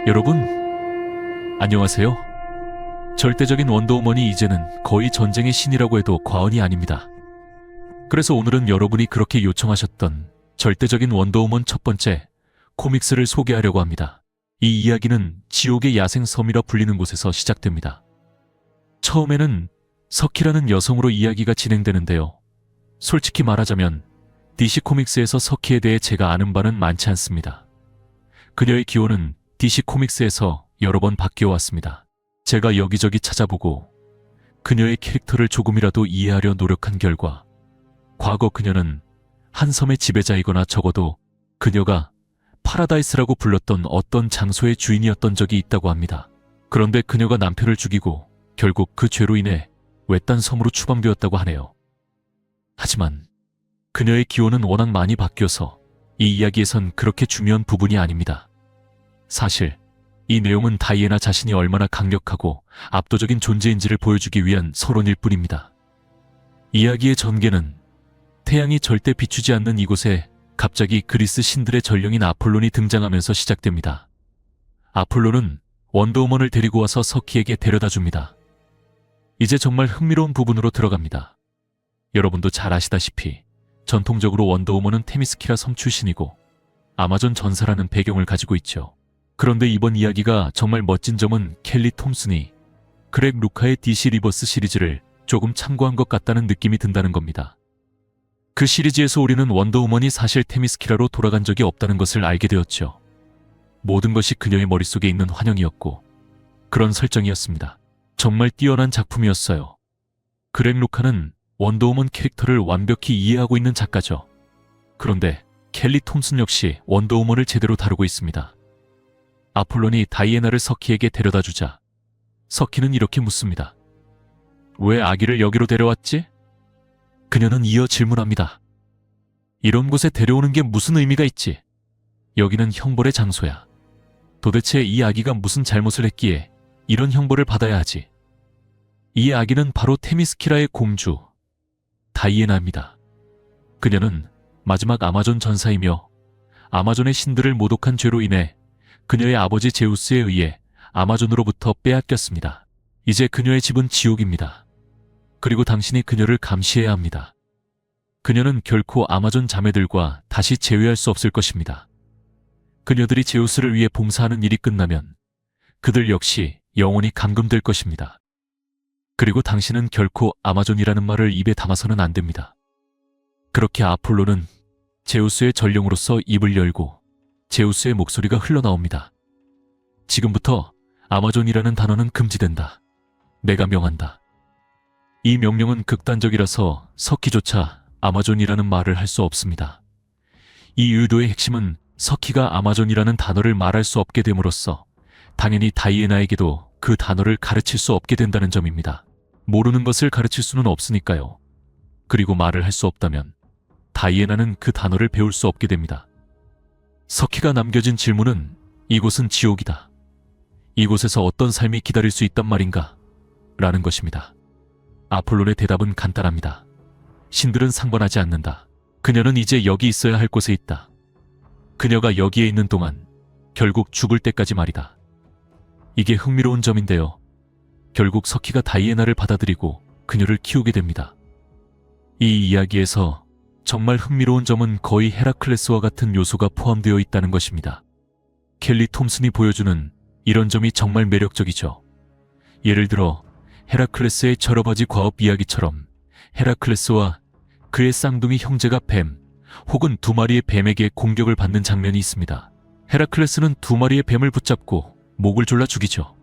여러분, 안녕하세요. 절대적인 원더우먼이 이제는 거의 전쟁의 신이라고 해도 과언이 아닙니다. 그래서 오늘은 여러분이 그렇게 요청하셨던 절대적인 원더우먼 첫 번째 코믹스를 소개하려고 합니다. 이 이야기는 지옥의 야생섬이라 불리는 곳에서 시작됩니다. 처음에는 서키라는 여성으로 이야기가 진행되는데요. 솔직히 말하자면 DC 코믹스에서 서키에 대해 제가 아는 바는 많지 않습니다. 그녀의 기호는 DC 코믹스에서 여러 번 바뀌어 왔습니다. 제가 여기저기 찾아보고 그녀의 캐릭터를 조금이라도 이해하려 노력한 결과 과거 그녀는 한 섬의 지배자이거나 적어도 그녀가 파라다이스라고 불렀던 어떤 장소의 주인이었던 적이 있다고 합니다. 그런데 그녀가 남편을 죽이고 결국 그 죄로 인해 외딴 섬으로 추방되었다고 하네요. 하지만 그녀의 기호는 워낙 많이 바뀌어서 이 이야기에선 그렇게 중요한 부분이 아닙니다. 사실 이 내용은 다이애나 자신이 얼마나 강력하고 압도적인 존재인지를 보여주기 위한 서론일 뿐입니다. 이야기의 전개는 태양이 절대 비추지 않는 이곳에 갑자기 그리스 신들의 전령인 아폴론이 등장하면서 시작됩니다. 아폴론은 원더우먼을 데리고 와서 서키에게 데려다 줍니다. 이제 정말 흥미로운 부분으로 들어갑니다. 여러분도 잘 아시다시피 전통적으로 원더우먼은 테미스키라 섬 출신이고 아마존 전사라는 배경을 가지고 있죠. 그런데 이번 이야기가 정말 멋진 점은 켈리 톰슨이 그렉 루카의 DC 리버스 시리즈를 조금 참고한 것 같다는 느낌이 든다는 겁니다. 그 시리즈에서 우리는 원더우먼이 사실 테미스키라로 돌아간 적이 없다는 것을 알게 되었죠. 모든 것이 그녀의 머릿속에 있는 환영이었고 그런 설정이었습니다. 정말 뛰어난 작품이었어요. 그렉 루카는 원더우먼 캐릭터를 완벽히 이해하고 있는 작가죠. 그런데 켈리 톰슨 역시 원더우먼을 제대로 다루고 있습니다. 아폴론이 다이애나를 서키에게 데려다 주자 서키는 이렇게 묻습니다. 왜 아기를 여기로 데려왔지? 그녀는 이어 질문합니다. 이런 곳에 데려오는 게 무슨 의미가 있지? 여기는 형벌의 장소야. 도대체 이 아기가 무슨 잘못을 했기에 이런 형벌을 받아야 하지? 이 아기는 바로 테미스키라의 공주 다이애나입니다. 그녀는 마지막 아마존 전사이며 아마존의 신들을 모독한 죄로 인해 그녀의 아버지 제우스에 의해 아마존으로부터 빼앗겼습니다. 이제 그녀의 집은 지옥입니다. 그리고 당신이 그녀를 감시해야 합니다. 그녀는 결코 아마존 자매들과 다시 재회할 수 없을 것입니다. 그녀들이 제우스를 위해 봉사하는 일이 끝나면 그들 역시 영원히 감금될 것입니다. 그리고 당신은 결코 아마존이라는 말을 입에 담아서는 안 됩니다. 그렇게 아폴로는 제우스의 전령으로서 입을 열고 제우스의 목소리가 흘러나옵니다. 지금부터 아마존이라는 단어는 금지된다. 내가 명한다. 이 명령은 극단적이라서 서키조차 아마존이라는 말을 할 수 없습니다. 이 의도의 핵심은 서키가 아마존이라는 단어를 말할 수 없게 됨으로써 당연히 다이애나에게도 그 단어를 가르칠 수 없게 된다는 점입니다. 모르는 것을 가르칠 수는 없으니까요. 그리고 말을 할 수 없다면 다이애나는 그 단어를 배울 수 없게 됩니다. 서키가 남겨진 질문은 이곳은 지옥이다. 이곳에서 어떤 삶이 기다릴 수 있단 말인가? 라는 것입니다. 아폴론의 대답은 간단합니다. 신들은 상관하지 않는다. 그녀는 이제 여기 있어야 할 곳에 있다. 그녀가 여기에 있는 동안 결국 죽을 때까지 말이다. 이게 흥미로운 점인데요. 결국 서키가 다이애나를 받아들이고 그녀를 키우게 됩니다. 이 이야기에서 정말 흥미로운 점은 거의 헤라클레스와 같은 요소가 포함되어 있다는 것입니다. 켈리 톰슨이 보여주는 이런 점이 정말 매력적이죠. 예를 들어 헤라클레스의 철업아지 과업 이야기처럼 헤라클레스와 그의 쌍둥이 형제가 뱀 혹은 두 마리의 뱀에게 공격을 받는 장면이 있습니다. 헤라클레스는 두 마리의 뱀을 붙잡고 목을 졸라 죽이죠.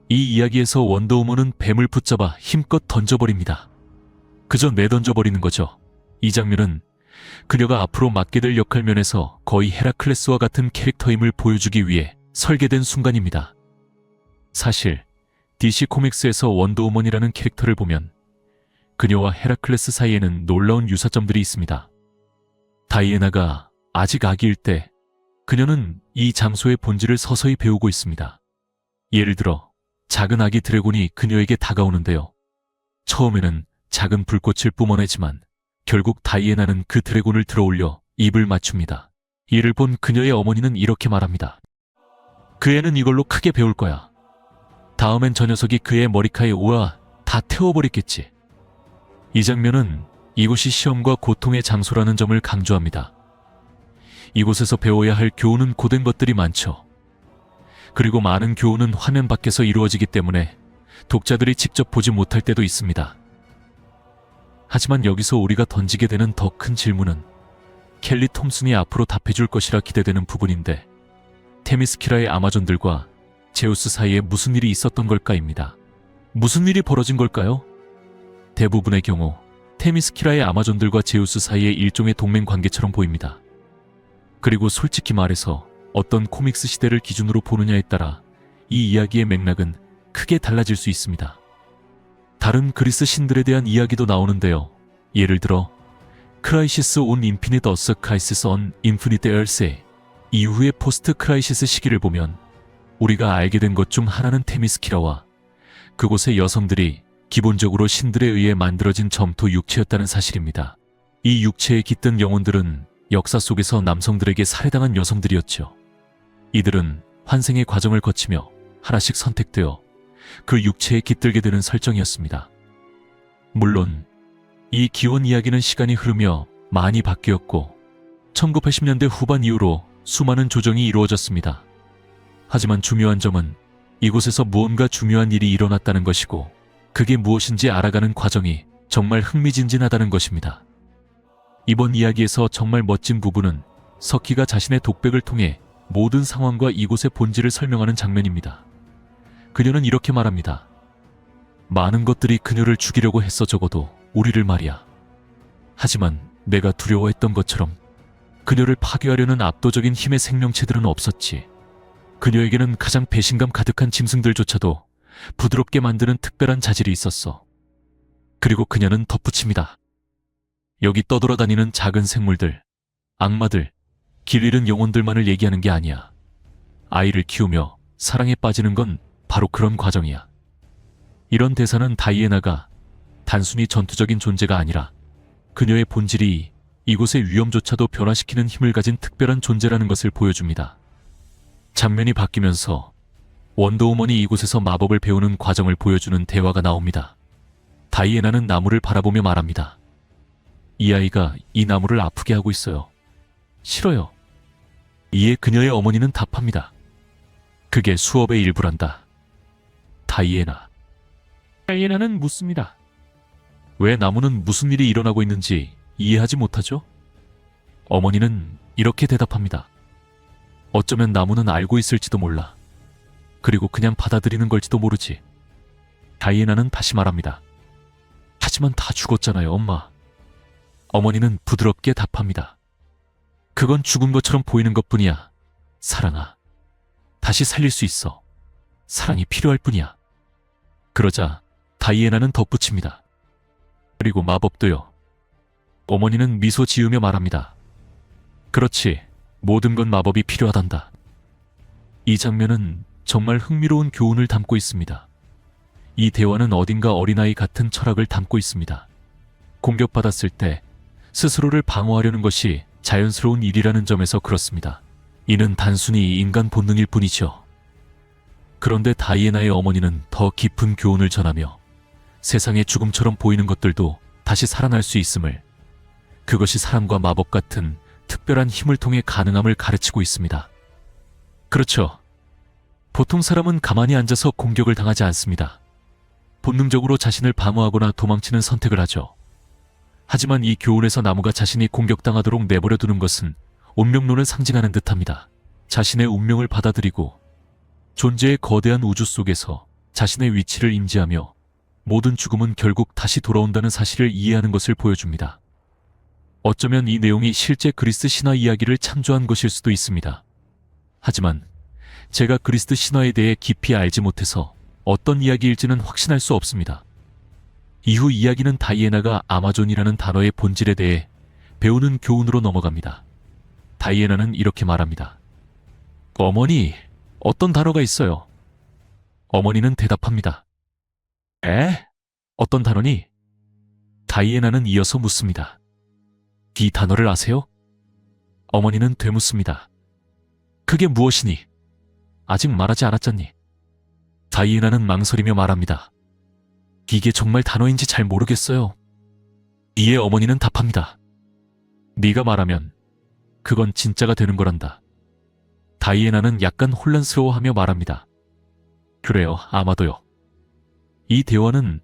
이 이야기에서 원더우먼은 뱀을 붙잡아 힘껏 던져버립니다. 그저 내던져버리는 거죠. 이 장면은 그녀가 앞으로 맡게 될 역할 면에서 거의 헤라클레스와 같은 캐릭터임을 보여주기 위해 설계된 순간입니다. 사실 DC 코믹스에서 원더우먼이라는 캐릭터를 보면 그녀와 헤라클레스 사이에는 놀라운 유사점들이 있습니다. 다이애나가 아직 아기일 때 그녀는 이 장소의 본질을 서서히 배우고 있습니다. 예를 들어 작은 아기 드래곤이 그녀에게 다가오는데요. 처음에는 작은 불꽃을 뿜어내지만 결국 다이애나는 그 드래곤을 들어올려 입을 맞춥니다. 이를 본 그녀의 어머니는 이렇게 말합니다. 그 애는 이걸로 크게 배울 거야. 다음엔 저 녀석이 그 애 머리카락에 오아 다 태워버리겠지. 이 장면은 이곳이 시험과 고통의 장소라는 점을 강조합니다. 이곳에서 배워야 할 교훈은 고된 것들이 많죠. 그리고 많은 교훈은 화면 밖에서 이루어지기 때문에 독자들이 직접 보지 못할 때도 있습니다. 하지만 여기서 우리가 던지게 되는 더 큰 질문은 켈리 톰슨이 앞으로 답해줄 것이라 기대되는 부분인데, 테미스키라의 아마존들과 제우스 사이에 무슨 일이 있었던 걸까입니다. 무슨 일이 벌어진 걸까요? 대부분의 경우 테미스키라의 아마존들과 제우스 사이의 일종의 동맹 관계처럼 보입니다. 그리고 솔직히 말해서 어떤 코믹스 시대를 기준으로 보느냐에 따라 이 이야기의 맥락은 크게 달라질 수 있습니다. 다른 그리스 신들에 대한 이야기도 나오는데요. 예를 들어 크라이시스 온 인피니트 어스 크라이시스 언 인피니트 에얼세 이후의 포스트 크라이시스 시기를 보면 우리가 알게 된 것 중 하나는 테미스키라와 그곳의 여성들이 기본적으로 신들에 의해 만들어진 점토 육체였다는 사실입니다. 이 육체에 깃든 영혼들은 역사 속에서 남성들에게 살해당한 여성들이었죠. 이들은 환생의 과정을 거치며 하나씩 선택되어 그 육체에 깃들게 되는 설정이었습니다. 물론 이 기원 이야기는 시간이 흐르며 많이 바뀌었고 1980년대 후반 이후로 수많은 조정이 이루어졌습니다. 하지만 중요한 점은 이곳에서 무언가 중요한 일이 일어났다는 것이고, 그게 무엇인지 알아가는 과정이 정말 흥미진진하다는 것입니다. 이번 이야기에서 정말 멋진 부분은 서키가 자신의 독백을 통해 모든 상황과 이곳의 본질을 설명하는 장면입니다. 그녀는 이렇게 말합니다. 많은 것들이 그녀를 죽이려고 했어. 적어도 우리를 말이야. 하지만 내가 두려워했던 것처럼 그녀를 파괴하려는 압도적인 힘의 생명체들은 없었지. 그녀에게는 가장 배신감 가득한 짐승들조차도 부드럽게 만드는 특별한 자질이 있었어. 그리고 그녀는 덧붙입니다. 여기 떠돌아다니는 작은 생물들, 악마들, 길 잃은 영혼들만을 얘기하는 게 아니야. 아이를 키우며 사랑에 빠지는 건 바로 그런 과정이야. 이런 대사는 다이애나가 단순히 전투적인 존재가 아니라 그녀의 본질이 이곳의 위험조차도 변화시키는 힘을 가진 특별한 존재라는 것을 보여줍니다. 장면이 바뀌면서 원더우먼이 이곳에서 마법을 배우는 과정을 보여주는 대화가 나옵니다. 다이애나는 나무를 바라보며 말합니다. 이 아이가 이 나무를 아프게 하고 있어요. 싫어요. 이에 그녀의 어머니는 답합니다. 그게 수업의 일부란다. 다이애나는 묻습니다. 왜 나무는 무슨 일이 일어나고 있는지 이해하지 못하죠? 어머니는 이렇게 대답합니다. 어쩌면 나무는 알고 있을지도 몰라. 그리고 그냥 받아들이는 걸지도 모르지. 다이애나는 다시 말합니다. 하지만 다 죽었잖아요, 엄마. 어머니는 부드럽게 답합니다. 그건 죽은 것처럼 보이는 것뿐이야. 사랑아. 다시 살릴 수 있어. 사랑이 필요할 뿐이야. 그러자 다이애나는 덧붙입니다. 그리고 마법도요. 어머니는 미소 지으며 말합니다. 그렇지. 모든 건 마법이 필요하단다. 이 장면은 정말 흥미로운 교훈을 담고 있습니다. 이 대화는 어딘가 어린아이 같은 철학을 담고 있습니다. 공격받았을 때 스스로를 방어하려는 것이 자연스러운 일이라는 점에서 그렇습니다. 이는 단순히 인간 본능일 뿐이죠. 그런데 다이애나의 어머니는 더 깊은 교훈을 전하며 세상에 죽음처럼 보이는 것들도 다시 살아날 수 있음을, 그것이 사랑과 마법 같은 특별한 힘을 통해 가능함을 가르치고 있습니다. 그렇죠. 보통 사람은 가만히 앉아서 공격을 당하지 않습니다. 본능적으로 자신을 방어하거나 도망치는 선택을 하죠. 하지만 이 교훈에서 나무가 자신이 공격당하도록 내버려 두는 것은 운명론을 상징하는 듯합니다. 자신의 운명을 받아들이고 존재의 거대한 우주 속에서 자신의 위치를 인지하며 모든 죽음은 결국 다시 돌아온다는 사실을 이해하는 것을 보여줍니다. 어쩌면 이 내용이 실제 그리스 신화 이야기를 참조한 것일 수도 있습니다. 하지만 제가 그리스 신화에 대해 깊이 알지 못해서 어떤 이야기일지는 확신할 수 없습니다. 이후 이야기는 다이애나가 아마존이라는 단어의 본질에 대해 배우는 교훈으로 넘어갑니다. 다이애나는 이렇게 말합니다. 어머니, 어떤 단어가 있어요? 어머니는 대답합니다. 어떤 단어니? 다이애나는 이어서 묻습니다. 이 단어를 아세요? 어머니는 되묻습니다. 그게 무엇이니? 아직 말하지 않았잖니. 다이애나는 망설이며 말합니다. 이게 정말 단어인지 잘 모르겠어요. 이에 어머니는 답합니다. 네가 말하면 그건 진짜가 되는 거란다. 다이애나는 약간 혼란스러워하며 말합니다. 그래요, 아마도요. 이 대화는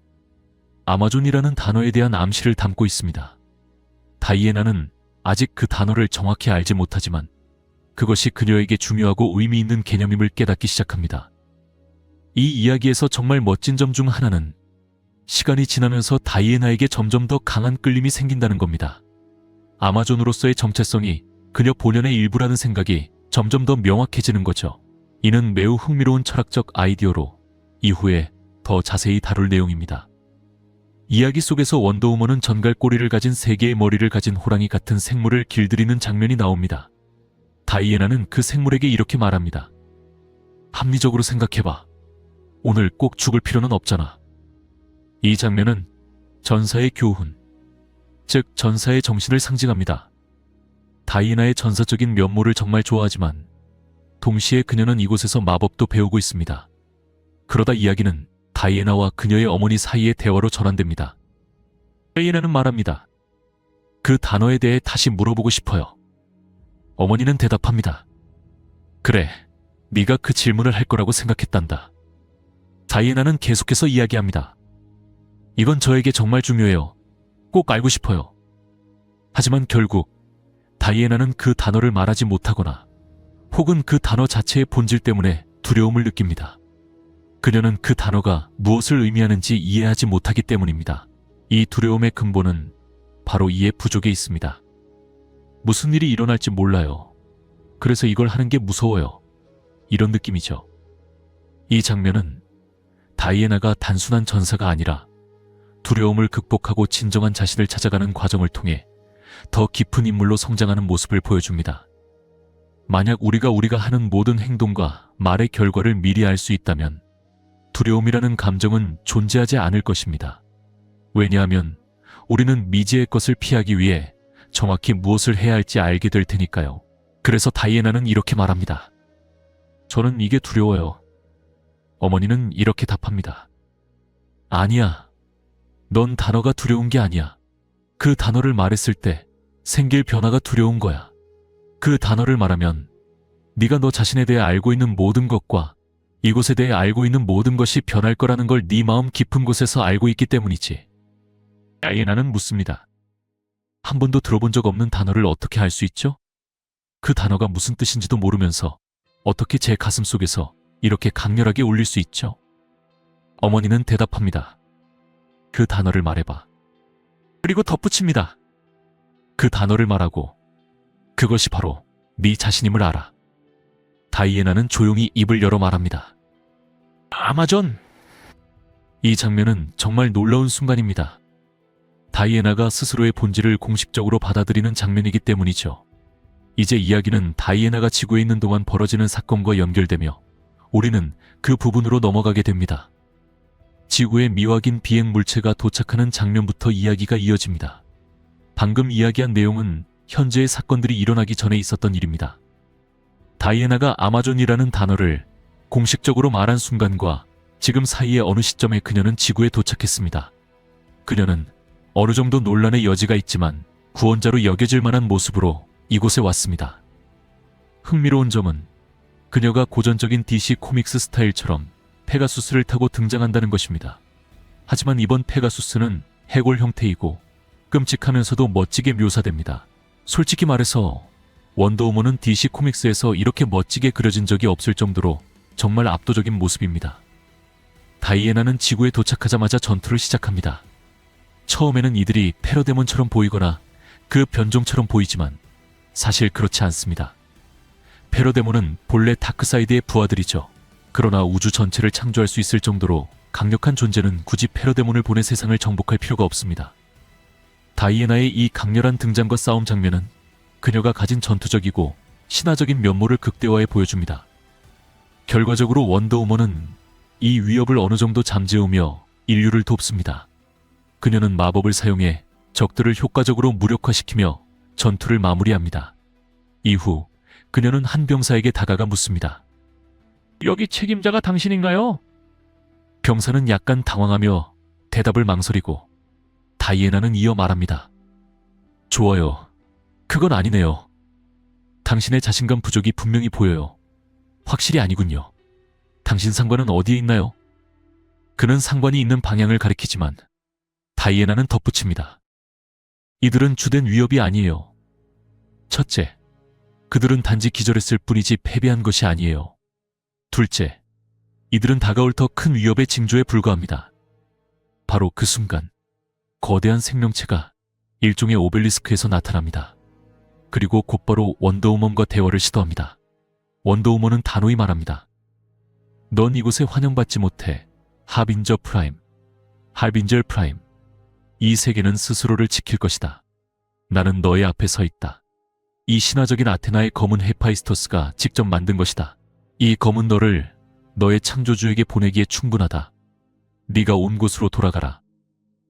아마존이라는 단어에 대한 암시를 담고 있습니다. 다이애나는 아직 그 단어를 정확히 알지 못하지만 그것이 그녀에게 중요하고 의미 있는 개념임을 깨닫기 시작합니다. 이 이야기에서 정말 멋진 점 중 하나는 시간이 지나면서 다이애나에게 점점 더 강한 끌림이 생긴다는 겁니다. 아마존으로서의 정체성이 그녀 본연의 일부라는 생각이 점점 더 명확해지는 거죠. 이는 매우 흥미로운 철학적 아이디어로 이후에 더 자세히 다룰 내용입니다. 이야기 속에서 원더우먼은 전갈꼬리를 가진 3개의 머리를 가진 호랑이 같은 생물을 길들이는 장면이 나옵니다. 다이애나는 그 생물에게 이렇게 말합니다. 합리적으로 생각해봐. 오늘 꼭 죽을 필요는 없잖아. 이 장면은 전사의 교훈, 즉 전사의 정신을 상징합니다. 다이애나의 전사적인 면모를 정말 좋아하지만 동시에 그녀는 이곳에서 마법도 배우고 있습니다. 그러다 이야기는 다이애나와 그녀의 어머니 사이의 대화로 전환됩니다. 다이애나는 말합니다. 그 단어에 대해 다시 물어보고 싶어요. 어머니는 대답합니다. 그래, 네가 그 질문을 할 거라고 생각했단다. 다이애나는 계속해서 이야기합니다. 이건 저에게 정말 중요해요. 꼭 알고 싶어요. 하지만 결국 다이애나는 그 단어를 말하지 못하거나 혹은 그 단어 자체의 본질 때문에 두려움을 느낍니다. 그녀는 그 단어가 무엇을 의미하는지 이해하지 못하기 때문입니다. 이 두려움의 근본은 바로 이해 부족에 있습니다. 무슨 일이 일어날지 몰라요. 그래서 이걸 하는 게 무서워요. 이런 느낌이죠. 이 장면은 다이애나가 단순한 전사가 아니라 두려움을 극복하고 진정한 자신을 찾아가는 과정을 통해 더 깊은 인물로 성장하는 모습을 보여줍니다. 만약 우리가 하는 모든 행동과 말의 결과를 미리 알 수 있다면 두려움이라는 감정은 존재하지 않을 것입니다. 왜냐하면 우리는 미지의 것을 피하기 위해 정확히 무엇을 해야 할지 알게 될 테니까요. 그래서 다이애나는 이렇게 말합니다. 저는 이게 두려워요. 어머니는 이렇게 답합니다. 아니야. 넌 단어가 두려운 게 아니야. 그 단어를 말했을 때 생길 변화가 두려운 거야. 그 단어를 말하면 네가 너 자신에 대해 알고 있는 모든 것과 이곳에 대해 알고 있는 모든 것이 변할 거라는 걸 네 마음 깊은 곳에서 알고 있기 때문이지. 다이애나는 묻습니다. 한 번도 들어본 적 없는 단어를 어떻게 알 수 있죠? 그 단어가 무슨 뜻인지도 모르면서 어떻게 제 가슴 속에서 이렇게 강렬하게 울릴 수 있죠? 어머니는 대답합니다. 그 단어를 말해봐. 그리고 덧붙입니다. 그 단어를 말하고 그것이 바로 네 자신임을 알아. 다이애나는 조용히 입을 열어 말합니다. 아마존! 이 장면은 정말 놀라운 순간입니다. 다이애나가 스스로의 본질을 공식적으로 받아들이는 장면이기 때문이죠. 이제 이야기는 다이애나가 지구에 있는 동안 벌어지는 사건과 연결되며 우리는 그 부분으로 넘어가게 됩니다. 지구에 미확인 비행 물체가 도착하는 장면부터 이야기가 이어집니다. 방금 이야기한 내용은 현재의 사건들이 일어나기 전에 있었던 일입니다. 다이애나가 아마존이라는 단어를 공식적으로 말한 순간과 지금 사이의 어느 시점에 그녀는 지구에 도착했습니다. 그녀는 어느 정도 논란의 여지가 있지만 구원자로 여겨질 만한 모습으로 이곳에 왔습니다. 흥미로운 점은 그녀가 고전적인 DC 코믹스 스타일처럼 페가수스를 타고 등장한다는 것입니다. 하지만 이번 페가수스는 해골 형태이고 끔찍하면서도 멋지게 묘사됩니다. 솔직히 말해서 원더우먼은 DC 코믹스에서 이렇게 멋지게 그려진 적이 없을 정도로 정말 압도적인 모습입니다. 다이애나는 지구에 도착하자마자 전투를 시작합니다. 처음에는 이들이 패러데몬처럼 보이거나 그 변종처럼 보이지만 사실 그렇지 않습니다. 패러데몬은 본래 다크사이드의 부하들이죠. 그러나 우주 전체를 창조할 수 있을 정도로 강력한 존재는 굳이 패러데몬을 보내 세상을 정복할 필요가 없습니다. 다이애나의 이 강렬한 등장과 싸움 장면은 그녀가 가진 전투적이고 신화적인 면모를 극대화해 보여줍니다. 결과적으로 원더우먼은 이 위협을 어느 정도 잠재우며 인류를 돕습니다. 그녀는 마법을 사용해 적들을 효과적으로 무력화시키며 전투를 마무리합니다. 이후 그녀는 한 병사에게 다가가 묻습니다. 여기 책임자가 당신인가요? 병사는 약간 당황하며 대답을 망설이고 다이애나는 이어 말합니다. 좋아요. 그건 아니네요. 당신의 자신감 부족이 분명히 보여요. 확실히 아니군요. 당신 상관은 어디에 있나요? 그는 상관이 있는 방향을 가리키지만 다이애나는 덧붙입니다. 이들은 주된 위협이 아니에요. 첫째, 그들은 단지 기절했을 뿐이지 패배한 것이 아니에요. 둘째, 이들은 다가올 더 큰 위협의 징조에 불과합니다. 바로 그 순간 거대한 생명체가 일종의 오벨리스크에서 나타납니다. 그리고 곧바로 원더우먼과 대화를 시도합니다. 원더우먼은 단호히 말합니다. 넌 이곳에 환영받지 못해. 하빈저 프라임, 할빈젤 프라임. 이 세계는 스스로를 지킬 것이다. 나는 너의 앞에 서 있다. 이 신화적인 아테나의 검은 헤파이스토스가 직접 만든 것이다. 이 검은 너를 너의 창조주에게 보내기에 충분하다. 네가 온 곳으로 돌아가라.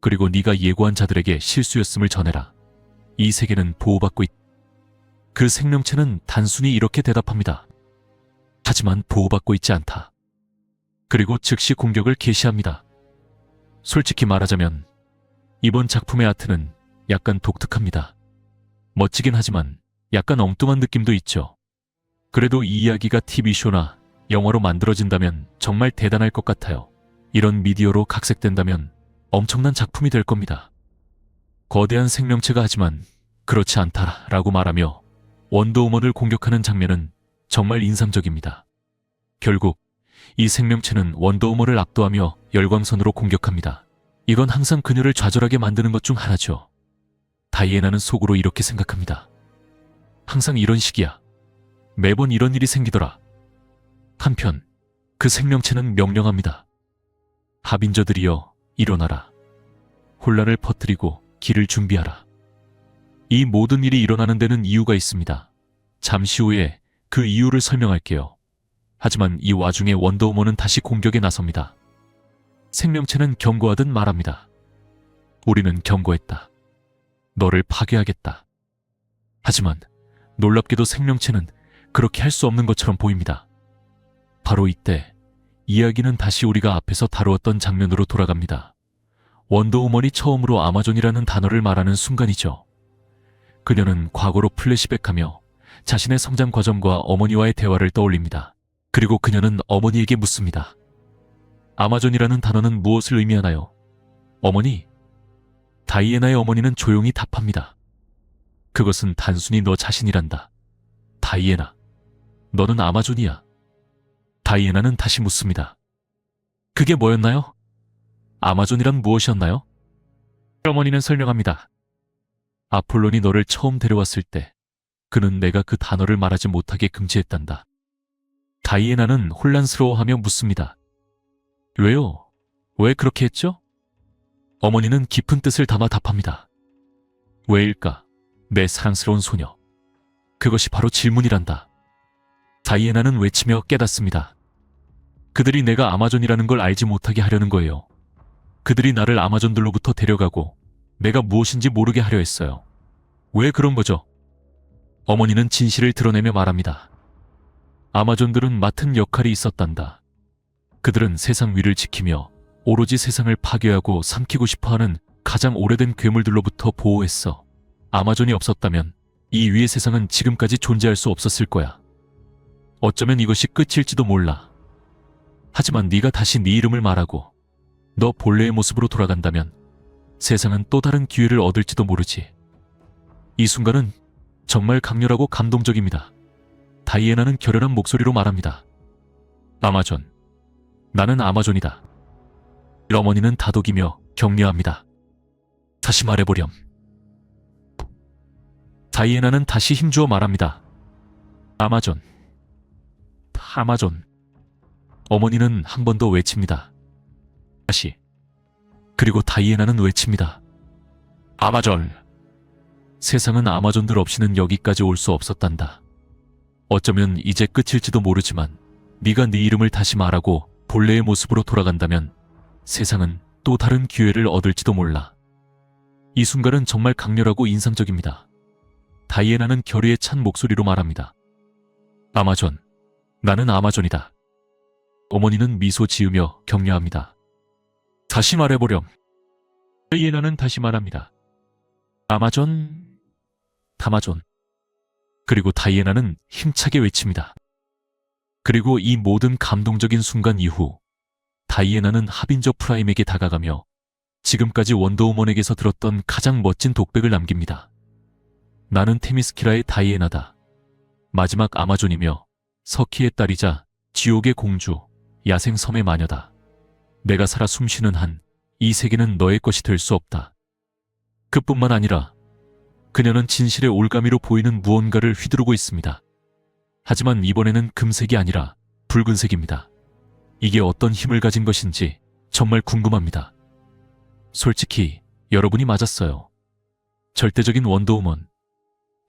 그리고 네가 예고한 자들에게 실수였음을 전해라. 이 세계는 보호받고 있다. 그 생명체는 단순히 이렇게 대답합니다. 하지만 보호받고 있지 않다. 그리고 즉시 공격을 개시합니다. 솔직히 말하자면 이번 작품의 아트는 약간 독특합니다. 멋지긴 하지만 약간 엉뚱한 느낌도 있죠. 그래도 이 이야기가 TV쇼나 영화로 만들어진다면 정말 대단할 것 같아요. 이런 미디어로 각색된다면 엄청난 작품이 될 겁니다. 거대한 생명체가 하지만 그렇지 않다라고 말하며 원더우먼을 공격하는 장면은 정말 인상적입니다. 결국 이 생명체는 원더우먼을 압도하며 열광선으로 공격합니다. 이건 항상 그녀를 좌절하게 만드는 것 중 하나죠. 다이애나는 속으로 이렇게 생각합니다. 항상 이런 식이야. 매번 이런 일이 생기더라. 한편 그 생명체는 명령합니다. 하빈저들이여 일어나라. 혼란을 퍼뜨리고 길을 준비하라. 이 모든 일이 일어나는 데는 이유가 있습니다. 잠시 후에 그 이유를 설명할게요. 하지만 이 와중에 원더우먼은 다시 공격에 나섭니다. 생명체는 경고하듯 말합니다. 우리는 경고했다. 너를 파괴하겠다. 하지만 놀랍게도 생명체는 그렇게 할 수 없는 것처럼 보입니다. 바로 이때 이야기는 다시 우리가 앞에서 다루었던 장면으로 돌아갑니다. 원더우먼이 처음으로 아마존이라는 단어를 말하는 순간이죠. 그녀는 과거로 플래시백하며 자신의 성장 과정과 어머니와의 대화를 떠올립니다. 그리고 그녀는 어머니에게 묻습니다. 아마존이라는 단어는 무엇을 의미하나요? 어머니? 다이애나의 어머니는 조용히 답합니다. 그것은 단순히 너 자신이란다. 다이애나, 너는 아마존이야. 다이애나는 다시 묻습니다. 그게 뭐였나요? 아마존이란 무엇이었나요? 어머니는 설명합니다. 아폴론이 너를 처음 데려왔을 때 그는 내가 그 단어를 말하지 못하게 금지했단다. 다이애나는 혼란스러워하며 묻습니다. 왜요? 왜 그렇게 했죠? 어머니는 깊은 뜻을 담아 답합니다. 왜일까? 내 사랑스러운 소녀. 그것이 바로 질문이란다. 다이애나는 외치며 깨닫습니다. 그들이 내가 아마존이라는 걸 알지 못하게 하려는 거예요. 그들이 나를 아마존들로부터 데려가고 내가 무엇인지 모르게 하려 했어요. 왜 그런 거죠? 어머니는 진실을 드러내며 말합니다. 아마존들은 맡은 역할이 있었단다. 그들은 세상 위를 지키며 오로지 세상을 파괴하고 삼키고 싶어하는 가장 오래된 괴물들로부터 보호했어. 아마존이 없었다면 이 위의 세상은 지금까지 존재할 수 없었을 거야. 어쩌면 이것이 끝일지도 몰라. 하지만 네가 다시 네 이름을 말하고 너 본래의 모습으로 돌아간다면 세상은 또 다른 기회를 얻을지도 모르지. 이 순간은 정말 강렬하고 감동적입니다. 다이애나는 결연한 목소리로 말합니다. 아마존, 나는 아마존이다. 어머니는 다독이며 격려합니다. 다시 말해보렴. 다이애나는 다시 힘주어 말합니다. 아마존, 아마존. 어머니는 한 번 더 외칩니다. 다시. 그리고 다이애나는 외칩니다. 아마존. 세상은 아마존들 없이는 여기까지 올 수 없었단다. 어쩌면 이제 끝일지도 모르지만 네가 네 이름을 다시 말하고 본래의 모습으로 돌아간다면 세상은 또 다른 기회를 얻을지도 몰라. 이 순간은 정말 강렬하고 인상적입니다. 다이애나는 결의에 찬 목소리로 말합니다. 아마존, 나는 아마존이다. 어머니는 미소 지으며 격려합니다. 다시 말해보렴. 다이애나는 다시 말합니다. 아마존, 다마존. 그리고 다이애나는 힘차게 외칩니다. 그리고 이 모든 감동적인 순간 이후 다이애나는 하빈저 프라임에게 다가가며 지금까지 원더우먼에게서 들었던 가장 멋진 독백을 남깁니다. 나는 테미스키라의 다이애나다. 마지막 아마존이며 서키의 딸이자 지옥의 공주, 야생 섬의 마녀다. 내가 살아 숨쉬는 한 이 세계는 너의 것이 될 수 없다. 그뿐만 아니라 그녀는 진실의 올가미로 보이는 무언가를 휘두르고 있습니다. 하지만 이번에는 금색이 아니라 붉은색입니다. 이게 어떤 힘을 가진 것인지 정말 궁금합니다. 솔직히 여러분이 맞았어요. 절대적인 원더우먼,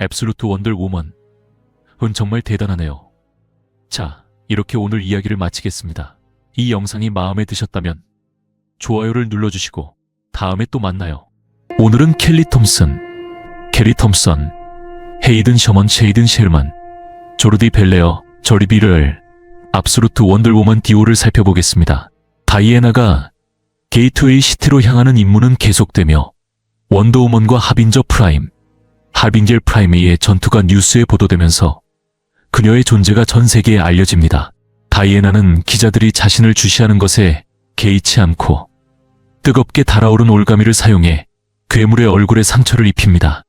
앱솔루트 원더우먼은 정말 대단하네요. 자, 이렇게 오늘 이야기를 마치겠습니다. 이 영상이 마음에 드셨다면 좋아요를 눌러주시고 다음에 또 만나요. 오늘은 켈리 톰슨, 캐리 톰슨, 헤이든 셔먼, 쉐이든 쉘만, 조르디 벨레어, 저리비를 압솔루트 원더우먼 디오를 살펴보겠습니다. 다이애나가 게이트웨이 시티로 향하는 임무는 계속되며 원더우먼과 하빈저 프라임, 하빈젤 프라임의 전투가 뉴스에 보도되면서 그녀의 존재가 전 세계에 알려집니다. 다이애나는 기자들이 자신을 주시하는 것에 개의치 않고 뜨겁게 달아오른 올가미를 사용해 괴물의 얼굴에 상처를 입힙니다.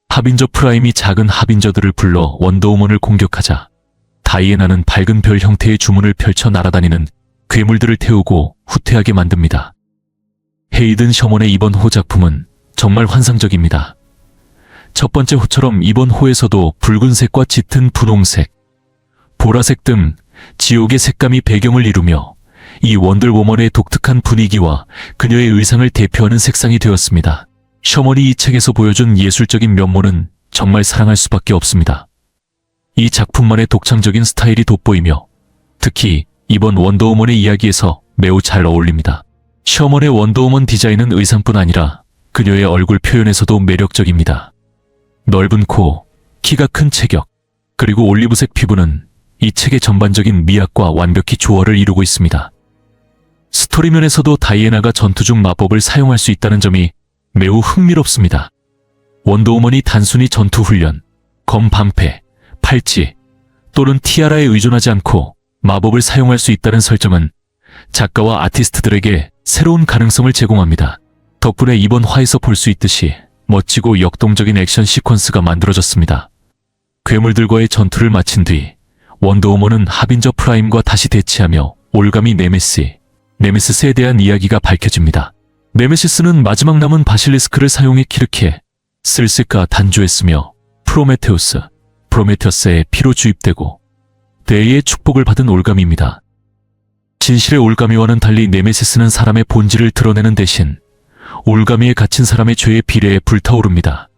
하빈저 프라임이 작은 하빈저들을 불러 원더우먼을 공격하자 다이애나는 밝은 별 형태의 주문을 펼쳐 날아다니는 괴물들을 태우고 후퇴하게 만듭니다. 헤이든 셔먼의 이번 호 작품은 정말 환상적입니다. 첫 번째 호처럼 이번 호에서도 붉은색과 짙은 분홍색, 보라색 등 지옥의 색감이 배경을 이루며 이 원더우먼의 독특한 분위기와 그녀의 의상을 대표하는 색상이 되었습니다. 셔먼이 이 책에서 보여준 예술적인 면모는 정말 사랑할 수밖에 없습니다. 이 작품만의 독창적인 스타일이 돋보이며 특히 이번 원더우먼의 이야기에서 매우 잘 어울립니다. 셔먼의 원더우먼 디자인은 의상뿐 아니라 그녀의 얼굴 표현에서도 매력적입니다. 넓은 코, 키가 큰 체격, 그리고 올리브색 피부는 이 책의 전반적인 미학과 완벽히 조화를 이루고 있습니다. 스토리면에서도 다이애나가 전투 중 마법을 사용할 수 있다는 점이 매우 흥미롭습니다. 원더우먼이 단순히 전투 훈련, 검 방패, 팔찌 또는 티아라에 의존하지 않고 마법을 사용할 수 있다는 설정은 작가와 아티스트들에게 새로운 가능성을 제공합니다. 덕분에 이번 화에서 볼 수 있듯이 멋지고 역동적인 액션 시퀀스가 만들어졌습니다. 괴물들과의 전투를 마친 뒤 원더우먼은 하빈저 프라임과 다시 대치하며 올가미 네메시스에 대한 이야기가 밝혀집니다. 네메시스는 마지막 남은 바실리스크를 사용해 키르케, 쓸쓸가 단조했으며 프로메테우스의 피로 주입되고 대의의 축복을 받은 올가미입니다. 진실의 올가미와는 달리 네메시스는 사람의 본질을 드러내는 대신 올가미에 갇힌 사람의 죄에 비례해 불타오릅니다.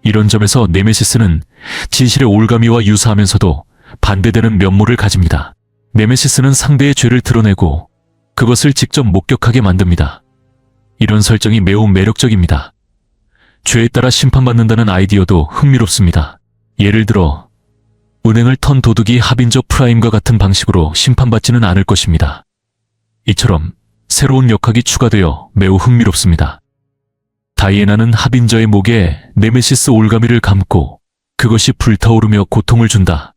이런 점에서 네메시스는 진실의 올가미와 유사하면서도 반대되는 면모를 가집니다. 네메시스는 상대의 죄를 드러내고 그것을 직접 목격하게 만듭니다. 이런 설정이 매우 매력적입니다. 죄에 따라 심판받는다는 아이디어도 흥미롭습니다. 예를 들어 은행을 턴 도둑이 하빈저 프라임과 같은 방식으로 심판받지는 않을 것입니다. 이처럼 새로운 역학이 추가되어 매우 흥미롭습니다. 다이애나는 하빈저의 목에 네메시스 올가미를 감고 그것이 불타오르며 고통을 준다.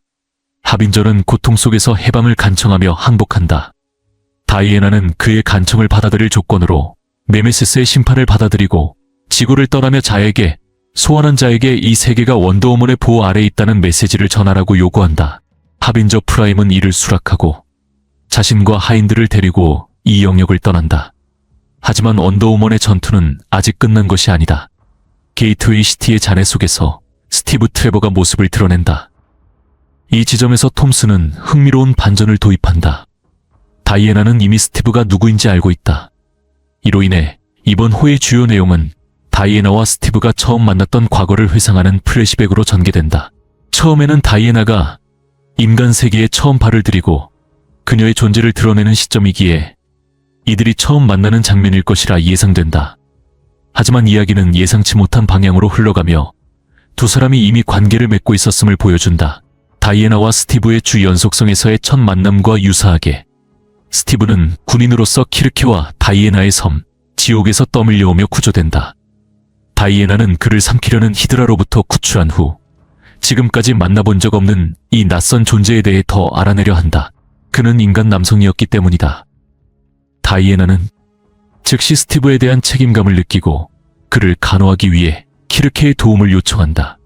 하빈저는 고통 속에서 해방을 간청하며 항복한다. 다이애나는 그의 간청을 받아들일 조건으로 네메시스의 심판을 받아들이고 지구를 떠나며 소환한 자에게 이 세계가 원더우먼의 보호 아래에 있다는 메시지를 전하라고 요구한다. 하빈저 프라임은 이를 수락하고 자신과 하인들을 데리고 이 영역을 떠난다. 하지만 원더우먼의 전투는 아직 끝난 것이 아니다. 게이트웨이 시티의 잔해 속에서 스티브 트레버가 모습을 드러낸다. 이 지점에서 톰슨은 흥미로운 반전을 도입한다. 다이애나는 이미 스티브가 누구인지 알고 있다. 이로 인해 이번 호의 주요 내용은 다이애나와 스티브가 처음 만났던 과거를 회상하는 플래시백으로 전개된다. 처음에는 다이애나가 인간 세계에 처음 발을 들이고 그녀의 존재를 드러내는 시점이기에 이들이 처음 만나는 장면일 것이라 예상된다. 하지만 이야기는 예상치 못한 방향으로 흘러가며 두 사람이 이미 관계를 맺고 있었음을 보여준다. 다이애나와 스티브의 주 연속성에서의 첫 만남과 유사하게 스티브는 군인으로서 키르케와 다이애나의 섬, 지옥에서 떠밀려오며 구조된다. 다이애나는 그를 삼키려는 히드라로부터 구출한 후 지금까지 만나본 적 없는 이 낯선 존재에 대해 더 알아내려 한다. 그는 인간 남성이었기 때문이다. 다이애나는 즉시 스티브에 대한 책임감을 느끼고 그를 간호하기 위해 키르케의 도움을 요청한다.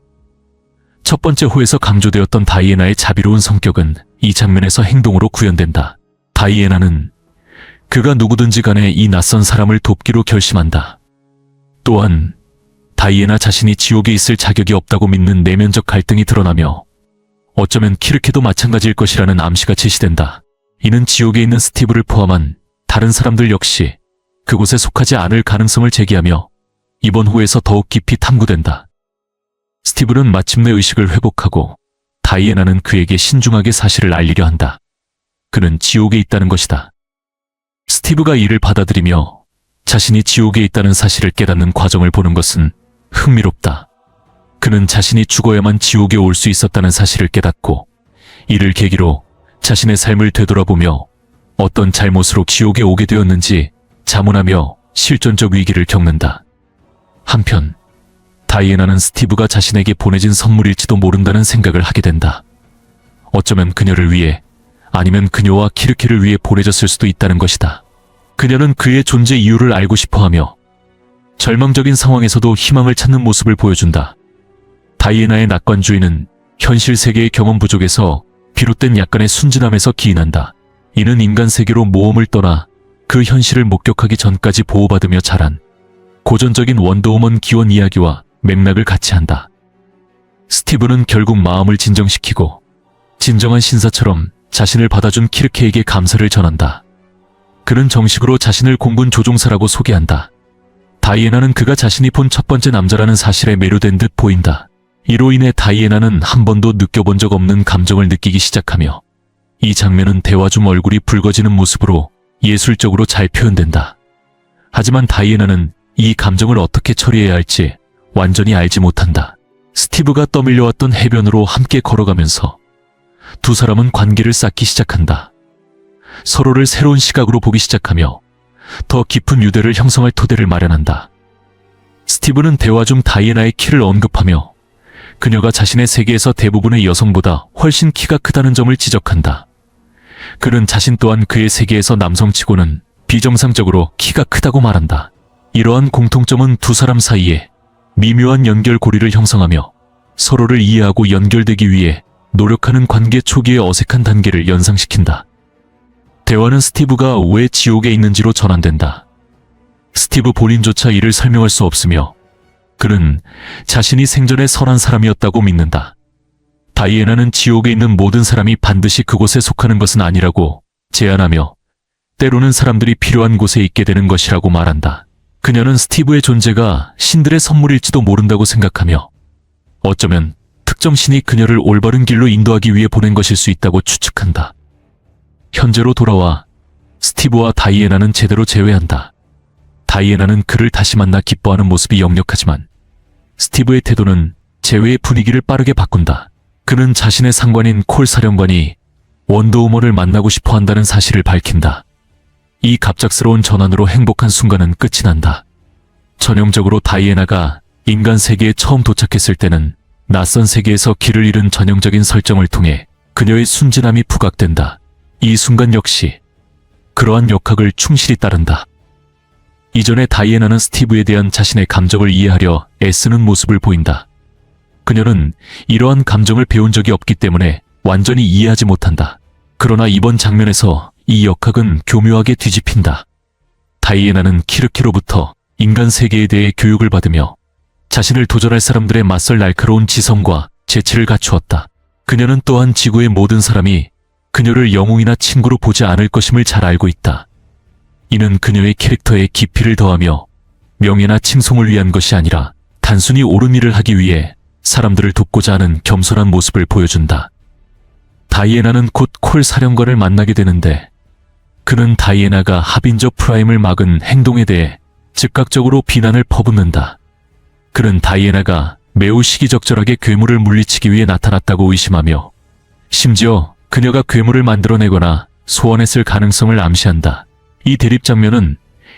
첫 번째 호에서 강조되었던 다이애나의 자비로운 성격은 이 장면에서 행동으로 구현된다. 다이애나는 그가 누구든지 간에 이 낯선 사람을 돕기로 결심한다. 또한 다이애나 자신이 지옥에 있을 자격이 없다고 믿는 내면적 갈등이 드러나며 어쩌면 키르케도 마찬가지일 것이라는 암시가 제시된다. 이는 지옥에 있는 스티브를 포함한 다른 사람들 역시 그곳에 속하지 않을 가능성을 제기하며 이번 호에서 더욱 깊이 탐구된다. 스티브는 마침내 의식을 회복하고 다이애나는 그에게 신중하게 사실을 알리려 한다. 그는 지옥에 있다는 것이다. 스티브가 이를 받아들이며 자신이 지옥에 있다는 사실을 깨닫는 과정을 보는 것은 흥미롭다. 그는 자신이 죽어야만 지옥에 올 수 있었다는 사실을 깨닫고 이를 계기로 자신의 삶을 되돌아보며 어떤 잘못으로 지옥에 오게 되었는지 자문하며 실존적 위기를 겪는다. 한편 다이애나는 스티브가 자신에게 보내진 선물일지도 모른다는 생각을 하게 된다. 어쩌면 그녀를 위해 아니면 그녀와 키르케를 위해 보내졌을 수도 있다는 것이다. 그녀는 그의 존재 이유를 알고 싶어하며 절망적인 상황에서도 희망을 찾는 모습을 보여준다. 다이애나의 낙관주의는 현실 세계의 경험 부족에서 비롯된 약간의 순진함에서 기인한다. 이는 인간 세계로 모험을 떠나 그 현실을 목격하기 전까지 보호받으며 자란 고전적인 원더우먼 기원 이야기와 맥락을 같이 한다. 스티브는 결국 마음을 진정시키고 진정한 신사처럼 자신을 받아준 키르케에게 감사를 전한다. 그는 정식으로 자신을 공군 조종사라고 소개한다. 다이애나는 그가 자신이 본 첫 번째 남자라는 사실에 매료된 듯 보인다. 이로 인해 다이애나는 한 번도 느껴본 적 없는 감정을 느끼기 시작하며 이 장면은 대화 중 얼굴이 붉어지는 모습으로 예술적으로 잘 표현된다. 하지만 다이애나는 이 감정을 어떻게 처리해야 할지 완전히 알지 못한다. 스티브가 떠밀려왔던 해변으로 함께 걸어가면서 두 사람은 관계를 쌓기 시작한다. 서로를 새로운 시각으로 보기 시작하며 더 깊은 유대를 형성할 토대를 마련한다. 스티브는 대화 중 다이애나의 키를 언급하며 그녀가 자신의 세계에서 대부분의 여성보다 훨씬 키가 크다는 점을 지적한다. 그는 자신 또한 그의 세계에서 남성치고는 비정상적으로 키가 크다고 말한다. 이러한 공통점은 두 사람 사이에 미묘한 연결고리를 형성하며 서로를 이해하고 연결되기 위해 노력하는 관계 초기의 어색한 단계를 연상시킨다. 대화는 스티브가 왜 지옥에 있는지로 전환된다. 스티브 본인조차 이를 설명할 수 없으며 그는 자신이 생전에 선한 사람이었다고 믿는다. 다이애나는 지옥에 있는 모든 사람이 반드시 그곳에 속하는 것은 아니라고 제안하며 때로는 사람들이 필요한 곳에 있게 되는 것이라고 말한다. 그녀는 스티브의 존재가 신들의 선물일지도 모른다고 생각하며 어쩌면 특정 신이 그녀를 올바른 길로 인도하기 위해 보낸 것일 수 있다고 추측한다. 현재로 돌아와 스티브와 다이애나는 제대로 재회한다. 다이애나는 그를 다시 만나 기뻐하는 모습이 역력하지만 스티브의 태도는 재회의 분위기를 빠르게 바꾼다. 그는 자신의 상관인 콜 사령관이 원더우먼을 만나고 싶어 한다는 사실을 밝힌다. 이 갑작스러운 전환으로 행복한 순간은 끝이 난다. 전형적으로 다이애나가 인간 세계에 처음 도착했을 때는 낯선 세계에서 길을 잃은 전형적인 설정을 통해 그녀의 순진함이 부각된다. 이 순간 역시 그러한 역학을 충실히 따른다. 이전에 다이애나는 스티브에 대한 자신의 감정을 이해하려 애쓰는 모습을 보인다. 그녀는 이러한 감정을 배운 적이 없기 때문에 완전히 이해하지 못한다. 그러나 이번 장면에서 이 역학은 교묘하게 뒤집힌다. 다이애나는 키르케로부터 인간 세계에 대해 교육을 받으며 자신을 도전할 사람들에 맞설 날카로운 지성과 재치를 갖추었다. 그녀는 또한 지구의 모든 사람이 그녀를 영웅이나 친구로 보지 않을 것임을 잘 알고 있다. 이는 그녀의 캐릭터에 깊이를 더하며 명예나 칭송을 위한 것이 아니라 단순히 옳은 일을 하기 위해 사람들을 돕고자 하는 겸손한 모습을 보여준다. 다이애나는 곧 콜 사령관을 만나게 되는데 그는 다이애나가 하빈저 프라임을 막은 행동에 대해 즉각적으로 비난을 퍼붓는다. 그는 다이애나가 매우 시기적절하게 괴물을 물리치기 위해 나타났다고 의심하며 심지어 그녀가 괴물을 만들어내거나 소환했을 가능성을 암시한다. 이 대립 장면은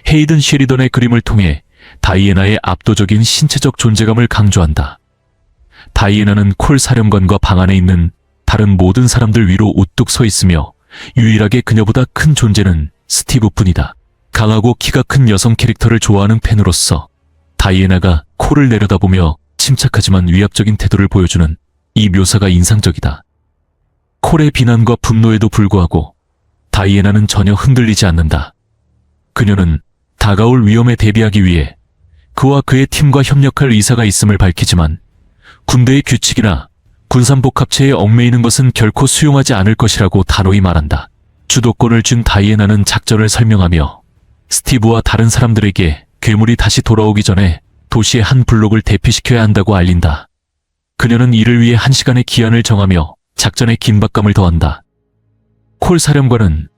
헤이든 셰리던의 그림을 통해 다이애나의 압도적인 신체적 존재감을 강조한다. 다이애나는 콜 사령관과 방 안에 있는 다른 모든 사람들 위로 우뚝 서 있으며 유일하게 그녀보다 큰 존재는 스티브뿐이다. 강하고 키가 큰 여성 캐릭터를 좋아하는 팬으로서 다이애나가 콜을 내려다보며 침착하지만 위압적인 태도를 보여주는 이 묘사가 인상적이다. 콜의 비난과 분노에도 불구하고 다이애나는 전혀 흔들리지 않는다. 그녀는 다가올 위험에 대비하기 위해 그와 그의 팀과 협력할 의사가 있음을 밝히지만 군대의 규칙이나 군산복합체에 얽매이는 것은 결코 수용하지 않을 것이라고 단호히 말한다. 주도권을 준 다이애나는 작전을 설명하며 스티브와 다른 사람들에게 괴물이 다시 돌아오기 전에 도시의 한 블록을 대피시켜야 한다고 알린다. 그녀는 이를 위해 1시간의 기한을 정하며 작전에 긴박감을 더한다. 콜 사령관은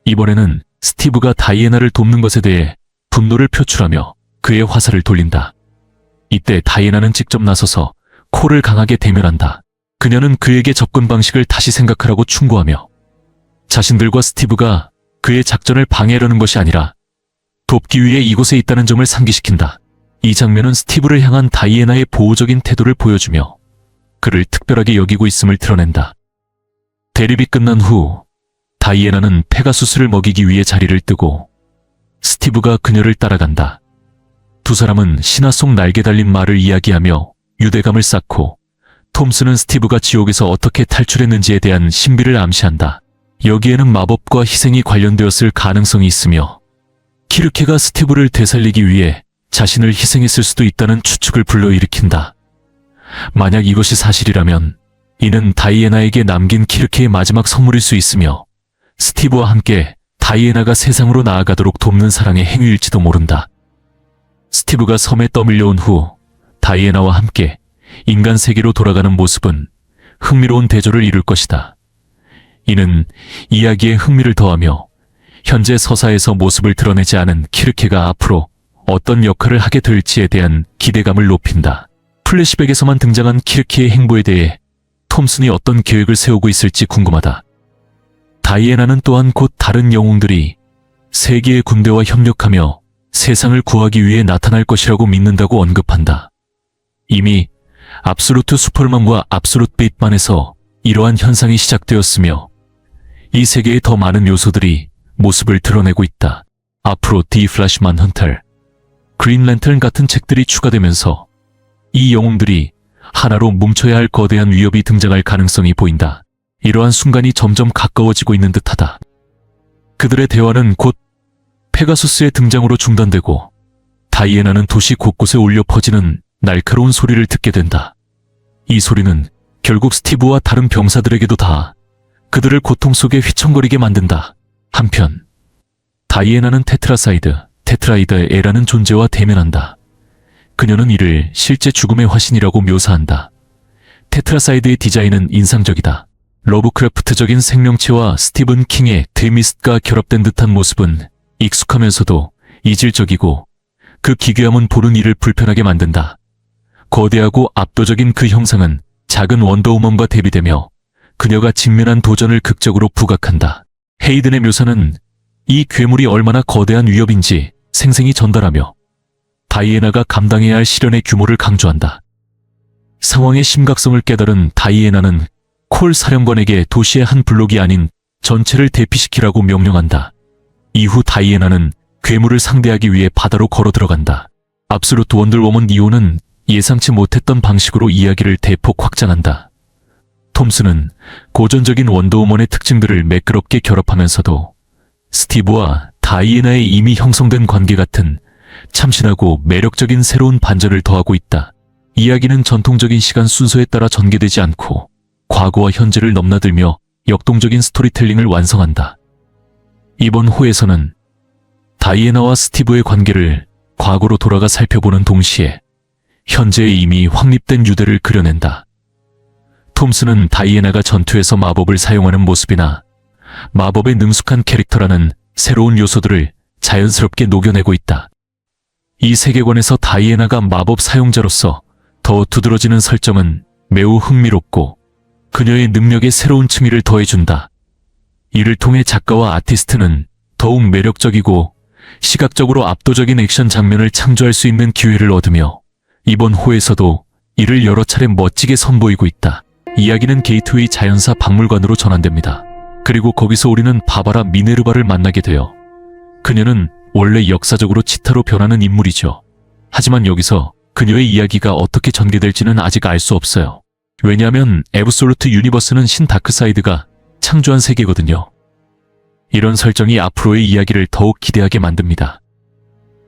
이번에는 스티브가 다이애나를 돕는 것에 대해 분노를 표출하며 그의 화살을 돌린다. 이때 다이애나는 직접 나서서 콜을 강하게 대면한다. 그녀는 그에게 접근 방식을 다시 생각하라고 충고하며 자신들과 스티브가 그의 작전을 방해하려는 것이 아니라 돕기 위해 이곳에 있다는 점을 상기시킨다. 이 장면은 스티브를 향한 다이애나의 보호적인 태도를 보여주며 그를 특별하게 여기고 있음을 드러낸다. 대립이 끝난 후 다이애나는 페가수스를 먹이기 위해 자리를 뜨고 스티브가 그녀를 따라간다. 두 사람은 신화 속 날개 달린 말을 이야기하며 유대감을 쌓고 톰슨은 스티브가 지옥에서 어떻게 탈출했는지에 대한 신비를 암시한다. 여기에는 마법과 희생이 관련되었을 가능성이 있으며 키르케가 스티브를 되살리기 위해 자신을 희생했을 수도 있다는 추측을 불러일으킨다. 만약 이것이 사실이라면 이는 다이애나에게 남긴 키르케의 마지막 선물일 수 있으며 스티브와 함께 다이애나가 세상으로 나아가도록 돕는 사랑의 행위일지도 모른다. 스티브가 섬에 떠밀려온 후 다이애나와 함께 인간 세계로 돌아가는 모습은 흥미로운 대조를 이룰 것이다. 이는 이야기에 흥미를 더하며 현재 서사에서 모습을 드러내지 않은 키르케가 앞으로 어떤 역할을 하게 될지에 대한 기대감을 높인다. 플래시백에서만 등장한 키르케의 행보에 대해 톰슨이 어떤 계획을 세우고 있을지 궁금하다. 다이애나는 또한 곧 다른 영웅들이 세계의 군대와 협력하며 세상을 구하기 위해 나타날 것이라고 믿는다고 언급한다. 이미 압솔루트 슈퍼맨과 압솔루트 빛반에서 이러한 현상이 시작되었으며 이 세계의 더 많은 요소들이 모습을 드러내고 있다. 앞으로 디 플래시 만헌터, 그린 랜턴 같은 책들이 추가되면서 이 영웅들이 하나로 뭉쳐야 할 거대한 위협이 등장할 가능성이 보인다. 이러한 순간이 점점 가까워지고 있는 듯하다. 그들의 대화는 곧 페가수스의 등장으로 중단되고 다이애나는 도시 곳곳에 울려 퍼지는 날카로운 소리를 듣게 된다. 이 소리는 결국 스티브와 다른 병사들에게도 다 그들을 고통 속에 휘청거리게 만든다. 한편 다이애나는 테트라이드 에라는 존재와 대면한다. 그녀는 이를 실제 죽음의 화신이라고 묘사한다. 테트라사이드의 디자인은 인상적이다. 러브크래프트적인 생명체와 스티븐 킹의 데미스트가 결합된 듯한 모습은 익숙하면서도 이질적이고 그 기괴함은 보는 이를 불편하게 만든다. 거대하고 압도적인 그 형상은 작은 원더우먼과 대비되며 그녀가 직면한 도전을 극적으로 부각한다. 헤이든의 묘사는 이 괴물이 얼마나 거대한 위협인지 생생히 전달하며 다이애나가 감당해야 할 시련의 규모를 강조한다. 상황의 심각성을 깨달은 다이애나는 콜 사령관에게 도시의 한 블록이 아닌 전체를 대피시키라고 명령한다. 이후 다이애나는 괴물을 상대하기 위해 바다로 걸어 들어간다. 압솔루트 원더우먼 이오는 예상치 못했던 방식으로 이야기를 대폭 확장한다. 톰슨은 고전적인 원더우먼의 특징들을 매끄럽게 결합하면서도 스티브와 다이애나의 이미 형성된 관계 같은 참신하고 매력적인 새로운 반전을 더하고 있다. 이야기는 전통적인 시간 순서에 따라 전개되지 않고 과거와 현재를 넘나들며 역동적인 스토리텔링을 완성한다. 이번 호에서는 다이애나와 스티브의 관계를 과거로 돌아가 살펴보는 동시에 현재에 이미 확립된 유대를 그려낸다. 톰슨은 다이애나가 전투에서 마법을 사용하는 모습이나 마법에 능숙한 캐릭터라는 새로운 요소들을 자연스럽게 녹여내고 있다. 이 세계관에서 다이애나가 마법 사용자로서 더 두드러지는 설정은 매우 흥미롭고 그녀의 능력에 새로운 층위를 더해준다. 이를 통해 작가와 아티스트는 더욱 매력적이고 시각적으로 압도적인 액션 장면을 창조할 수 있는 기회를 얻으며 이번 호에서도 이를 여러 차례 멋지게 선보이고 있다. 이야기는 게이트웨이 자연사 박물관으로 전환됩니다. 그리고 거기서 우리는 바바라 미네르바를 만나게 되어 그녀는 원래 역사적으로 치타로 변하는 인물이죠. 하지만 여기서 그녀의 이야기가 어떻게 전개될지는 아직 알 수 없어요. 왜냐하면 애브솔루트 유니버스는 신 다크사이드가 창조한 세계거든요. 이런 설정이 앞으로의 이야기를 더욱 기대하게 만듭니다.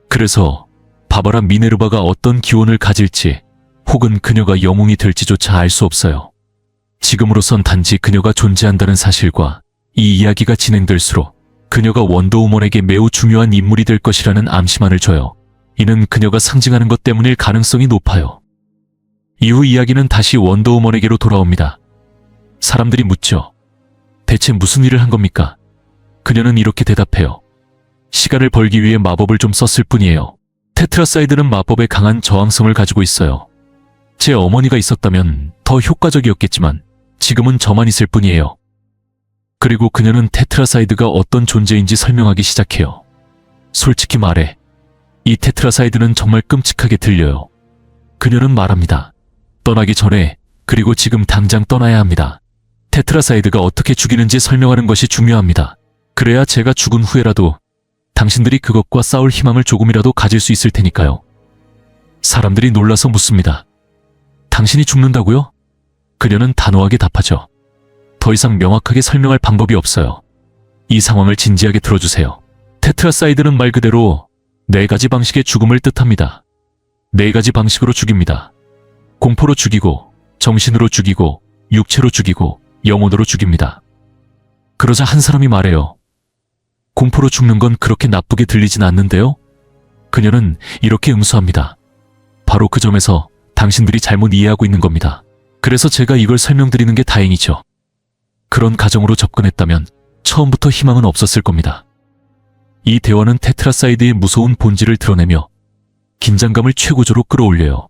그래서 바바라 미네르바가 어떤 기원을 가질지 혹은 그녀가 영웅이 될지조차 알 수 없어요. 지금으로선 단지 그녀가 존재한다는 사실과 이 이야기가 진행될수록 그녀가 원더우먼에게 매우 중요한 인물이 될 것이라는 암시만을 줘요. 이는 그녀가 상징하는 것 때문일 가능성이 높아요. 이후 이야기는 다시 원더우먼에게로 돌아옵니다. 사람들이 묻죠. 대체 무슨 일을 한 겁니까? 그녀는 이렇게 대답해요. 시간을 벌기 위해 마법을 좀 썼을 뿐이에요. 테트라사이드는 마법에 강한 저항성을 가지고 있어요. 제 어머니가 있었다면 더 효과적이었겠지만 지금은 저만 있을 뿐이에요. 그리고 그녀는 테트라사이드가 어떤 존재인지 설명하기 시작해요. 솔직히 말해, 이 테트라사이드는 정말 끔찍하게 들려요. 그녀는 말합니다. 떠나기 전에, 그리고 지금 당장 떠나야 합니다. 테트라사이드가 어떻게 죽이는지 설명하는 것이 중요합니다. 그래야 제가 죽은 후에라도 당신들이 그것과 싸울 희망을 조금이라도 가질 수 있을 테니까요. 사람들이 놀라서 묻습니다. 당신이 죽는다고요? 그녀는 단호하게 답하죠. 더 이상 명확하게 설명할 방법이 없어요. 이 상황을 진지하게 들어주세요. 테트라사이드는 말 그대로 4가지 방식의 죽음을 뜻합니다. 4가지 방식으로 죽입니다. 공포로 죽이고, 정신으로 죽이고, 육체로 죽이고, 영혼으로 죽입니다. 그러자 한 사람이 말해요. 공포로 죽는 건 그렇게 나쁘게 들리진 않는데요? 그녀는 이렇게 응수합니다. 바로 그 점에서 당신들이 잘못 이해하고 있는 겁니다. 그래서 제가 이걸 설명드리는 게 다행이죠. 그런 가정으로 접근했다면 처음부터 희망은 없었을 겁니다. 이 대화는 테트라사이드의 무서운 본질을 드러내며 긴장감을 최고조로 끌어올려요.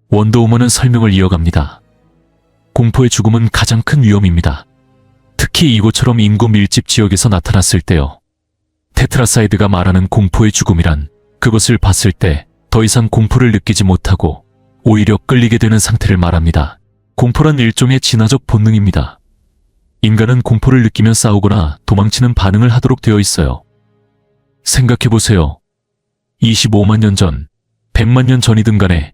원더우먼은 설명을 이어갑니다. 공포의 죽음은 가장 큰 위험입니다. 특히 이곳처럼 인구 밀집 지역에서 나타났을 때요. 테트라사이드가 말하는 공포의 죽음이란 그것을 봤을 때 더 이상 공포를 느끼지 못하고 오히려 끌리게 되는 상태를 말합니다. 공포란 일종의 진화적 본능입니다. 인간은 공포를 느끼면 싸우거나 도망치는 반응을 하도록 되어 있어요. 생각해보세요. 25만 년 전, 100만 년 전이든 간에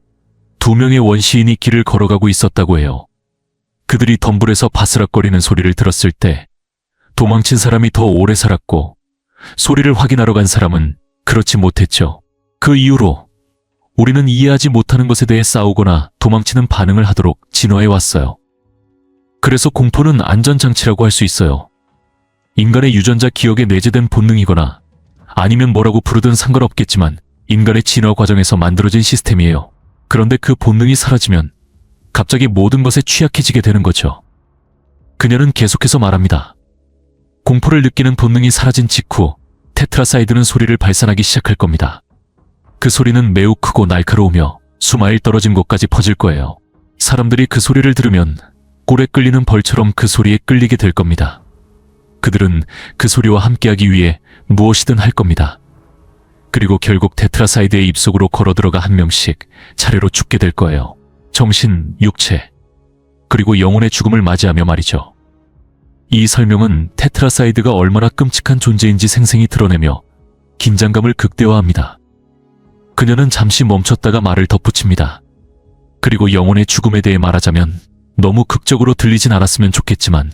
2명의 원시인이 길을 걸어가고 있었다고 해요. 그들이 덤불에서 바스락거리는 소리를 들었을 때 도망친 사람이 더 오래 살았고 소리를 확인하러 간 사람은 그렇지 못했죠. 그 이후로 우리는 이해하지 못하는 것에 대해 싸우거나 도망치는 반응을 하도록 진화해 왔어요. 그래서 공포는 안전장치라고 할 수 있어요. 인간의 유전자 기억에 내재된 본능이거나 아니면 뭐라고 부르든 상관없겠지만 인간의 진화 과정에서 만들어진 시스템이에요. 그런데 그 본능이 사라지면 갑자기 모든 것에 취약해지게 되는 거죠. 그녀는 계속해서 말합니다. 공포를 느끼는 본능이 사라진 직후 테트라사이드는 소리를 발산하기 시작할 겁니다. 그 소리는 매우 크고 날카로우며 수마일 떨어진 곳까지 퍼질 거예요. 사람들이 그 소리를 들으면 꿀에 끌리는 벌처럼 그 소리에 끌리게 될 겁니다. 그들은 그 소리와 함께하기 위해 무엇이든 할 겁니다. 그리고 결국 테트라사이드의 입속으로 걸어들어가 한 명씩 차례로 죽게 될 거예요. 정신, 육체, 그리고 영혼의 죽음을 맞이하며 말이죠. 이 설명은 테트라사이드가 얼마나 끔찍한 존재인지 생생히 드러내며 긴장감을 극대화합니다. 그녀는 잠시 멈췄다가 말을 덧붙입니다. 그리고 영혼의 죽음에 대해 말하자면 너무 극적으로 들리진 않았으면 좋겠지만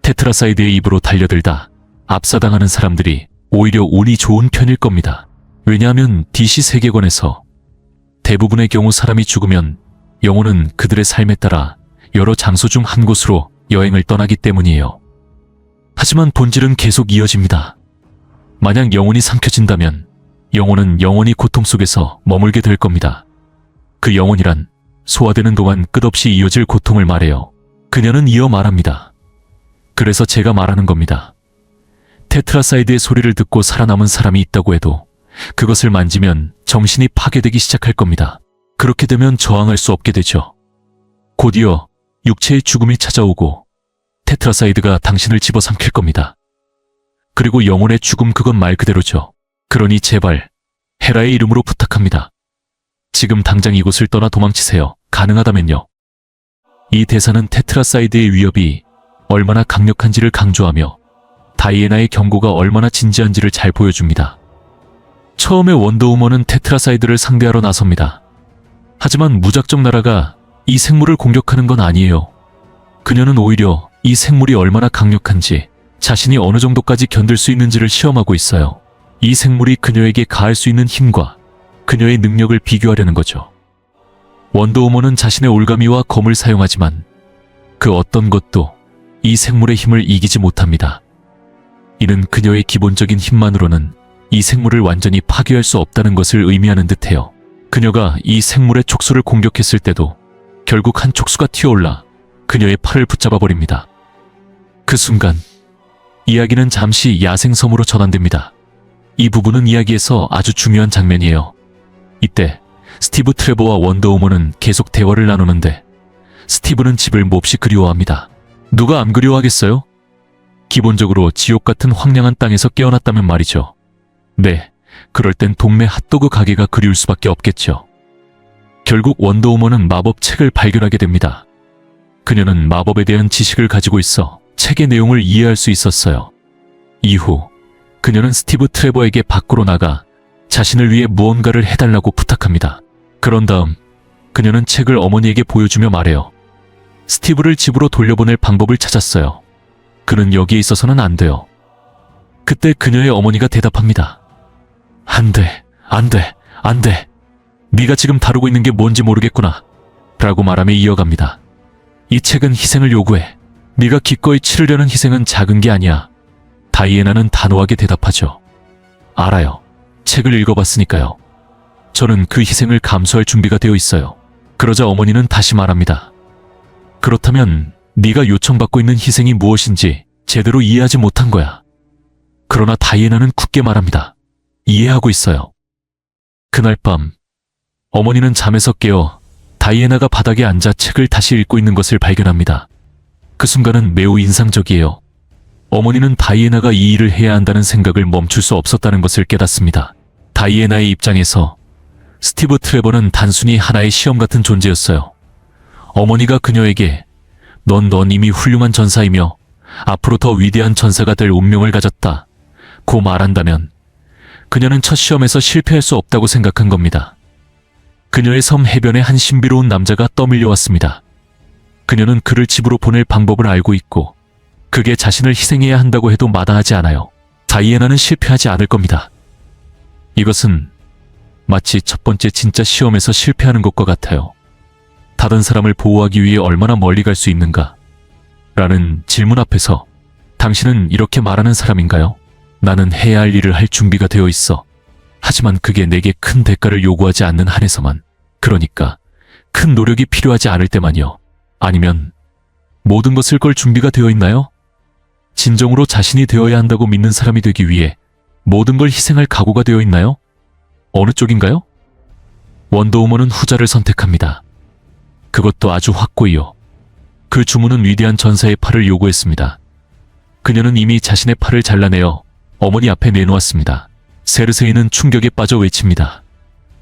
테트라사이드의 입으로 달려들다 압사당하는 사람들이 오히려 운이 좋은 편일 겁니다. 왜냐하면 DC 세계관에서 대부분의 경우 사람이 죽으면 영혼은 그들의 삶에 따라 여러 장소 중 한 곳으로 여행을 떠나기 때문이에요. 하지만 본질은 계속 이어집니다. 만약 영혼이 삼켜진다면 영혼은 영원히 고통 속에서 머물게 될 겁니다. 그 영혼이란 소화되는 동안 끝없이 이어질 고통을 말해요. 그녀는 이어 말합니다. 그래서 제가 말하는 겁니다. 테트라사이드의 소리를 듣고 살아남은 사람이 있다고 해도 그것을 만지면 정신이 파괴되기 시작할 겁니다. 그렇게 되면 저항할 수 없게 되죠. 곧이어 육체의 죽음이 찾아오고 테트라사이드가 당신을 집어삼킬 겁니다. 그리고 영혼의 죽음, 그건 말 그대로죠. 그러니 제발 헤라의 이름으로 부탁합니다. 지금 당장 이곳을 떠나 도망치세요. 가능하다면요. 이 대사는 테트라사이드의 위협이 얼마나 강력한지를 강조하며 다이애나의 경고가 얼마나 진지한지를 잘 보여줍니다. 처음에 원더우먼은 테트라사이드를 상대하러 나섭니다. 하지만 무작정 날아가 이 생물을 공격하는 건 아니에요. 그녀는 오히려 이 생물이 얼마나 강력한지, 자신이 어느 정도까지 견딜 수 있는지를 시험하고 있어요. 이 생물이 그녀에게 가할 수 있는 힘과 그녀의 능력을 비교하려는 거죠. 원더우먼은 자신의 올가미와 검을 사용하지만 그 어떤 것도 이 생물의 힘을 이기지 못합니다. 이는 그녀의 기본적인 힘만으로는 이 생물을 완전히 파괴할 수 없다는 것을 의미하는 듯해요. 그녀가 이 생물의 촉수를 공격했을 때도 결국 한 촉수가 튀어올라 그녀의 팔을 붙잡아 버립니다. 그 순간 이야기는 잠시 야생섬으로 전환됩니다. 이 부분은 이야기에서 아주 중요한 장면이에요. 이때 스티브 트레버와 원더우먼은 계속 대화를 나누는데 스티브는 집을 몹시 그리워합니다. 누가 안 그리워하겠어요? 기본적으로 지옥 같은 황량한 땅에서 깨어났다면 말이죠. 네, 그럴 땐 동네 핫도그 가게가 그리울 수밖에 없겠죠. 결국 원더우먼은 마법 책을 발견하게 됩니다. 그녀는 마법에 대한 지식을 가지고 있어 책의 내용을 이해할 수 있었어요. 이후 그녀는 스티브 트레버에게 밖으로 나가 자신을 위해 무언가를 해달라고 부탁합니다. 그런 다음 그녀는 책을 어머니에게 보여주며 말해요. 스티브를 집으로 돌려보낼 방법을 찾았어요. 그는 여기에 있어서는 안 돼요. 그때 그녀의 어머니가 대답합니다. 안 돼, 안 돼, 안 돼. 네가 지금 다루고 있는 게 뭔지 모르겠구나. 라고 말하며 이어갑니다. 이 책은 희생을 요구해. 네가 기꺼이 치르려는 희생은 작은 게 아니야. 다이애나는 단호하게 대답하죠. 알아요. 책을 읽어봤으니까요. 저는 그 희생을 감수할 준비가 되어 있어요. 그러자 어머니는 다시 말합니다. 그렇다면 네가 요청받고 있는 희생이 무엇인지 제대로 이해하지 못한 거야. 그러나 다이애나는 굳게 말합니다. 이해하고 있어요. 그날 밤 어머니는 잠에서 깨어 다이애나가 바닥에 앉아 책을 다시 읽고 있는 것을 발견합니다. 그 순간은 매우 인상적이에요. 어머니는 다이애나가 이 일을 해야 한다는 생각을 멈출 수 없었다는 것을 깨닫습니다. 다이애나의 입장에서 스티브 트레버는 단순히 하나의 시험 같은 존재였어요. 어머니가 그녀에게 넌 이미 훌륭한 전사이며 앞으로 더 위대한 전사가 될 운명을 가졌다 고 말한다면 그녀는 첫 시험에서 실패할 수 없다고 생각한 겁니다. 그녀의 섬 해변에 한 신비로운 남자가 떠밀려왔습니다. 그녀는 그를 집으로 보낼 방법을 알고 있고 그게 자신을 희생해야 한다고 해도 마다하지 않아요. 다이애나는 실패하지 않을 겁니다. 이것은 마치 첫 번째 진짜 시험에서 실패하는 것과 같아요. 다른 사람을 보호하기 위해 얼마나 멀리 갈 수 있는가? 라는 질문 앞에서 당신은 이렇게 말하는 사람인가요? 나는 해야 할 일을 할 준비가 되어 있어. 하지만 그게 내게 큰 대가를 요구하지 않는 한에서만, 그러니까 큰 노력이 필요하지 않을 때만요. 아니면 모든 것을 걸 준비가 되어 있나요? 진정으로 자신이 되어야 한다고 믿는 사람이 되기 위해 모든 걸 희생할 각오가 되어 있나요? 어느 쪽인가요? 원더우먼은 후자를 선택합니다. 그것도 아주 확고히요. 그 주문은 위대한 전사의 팔을 요구했습니다. 그녀는 이미 자신의 팔을 잘라내어 어머니 앞에 내놓았습니다. 세르세이는 충격에 빠져 외칩니다.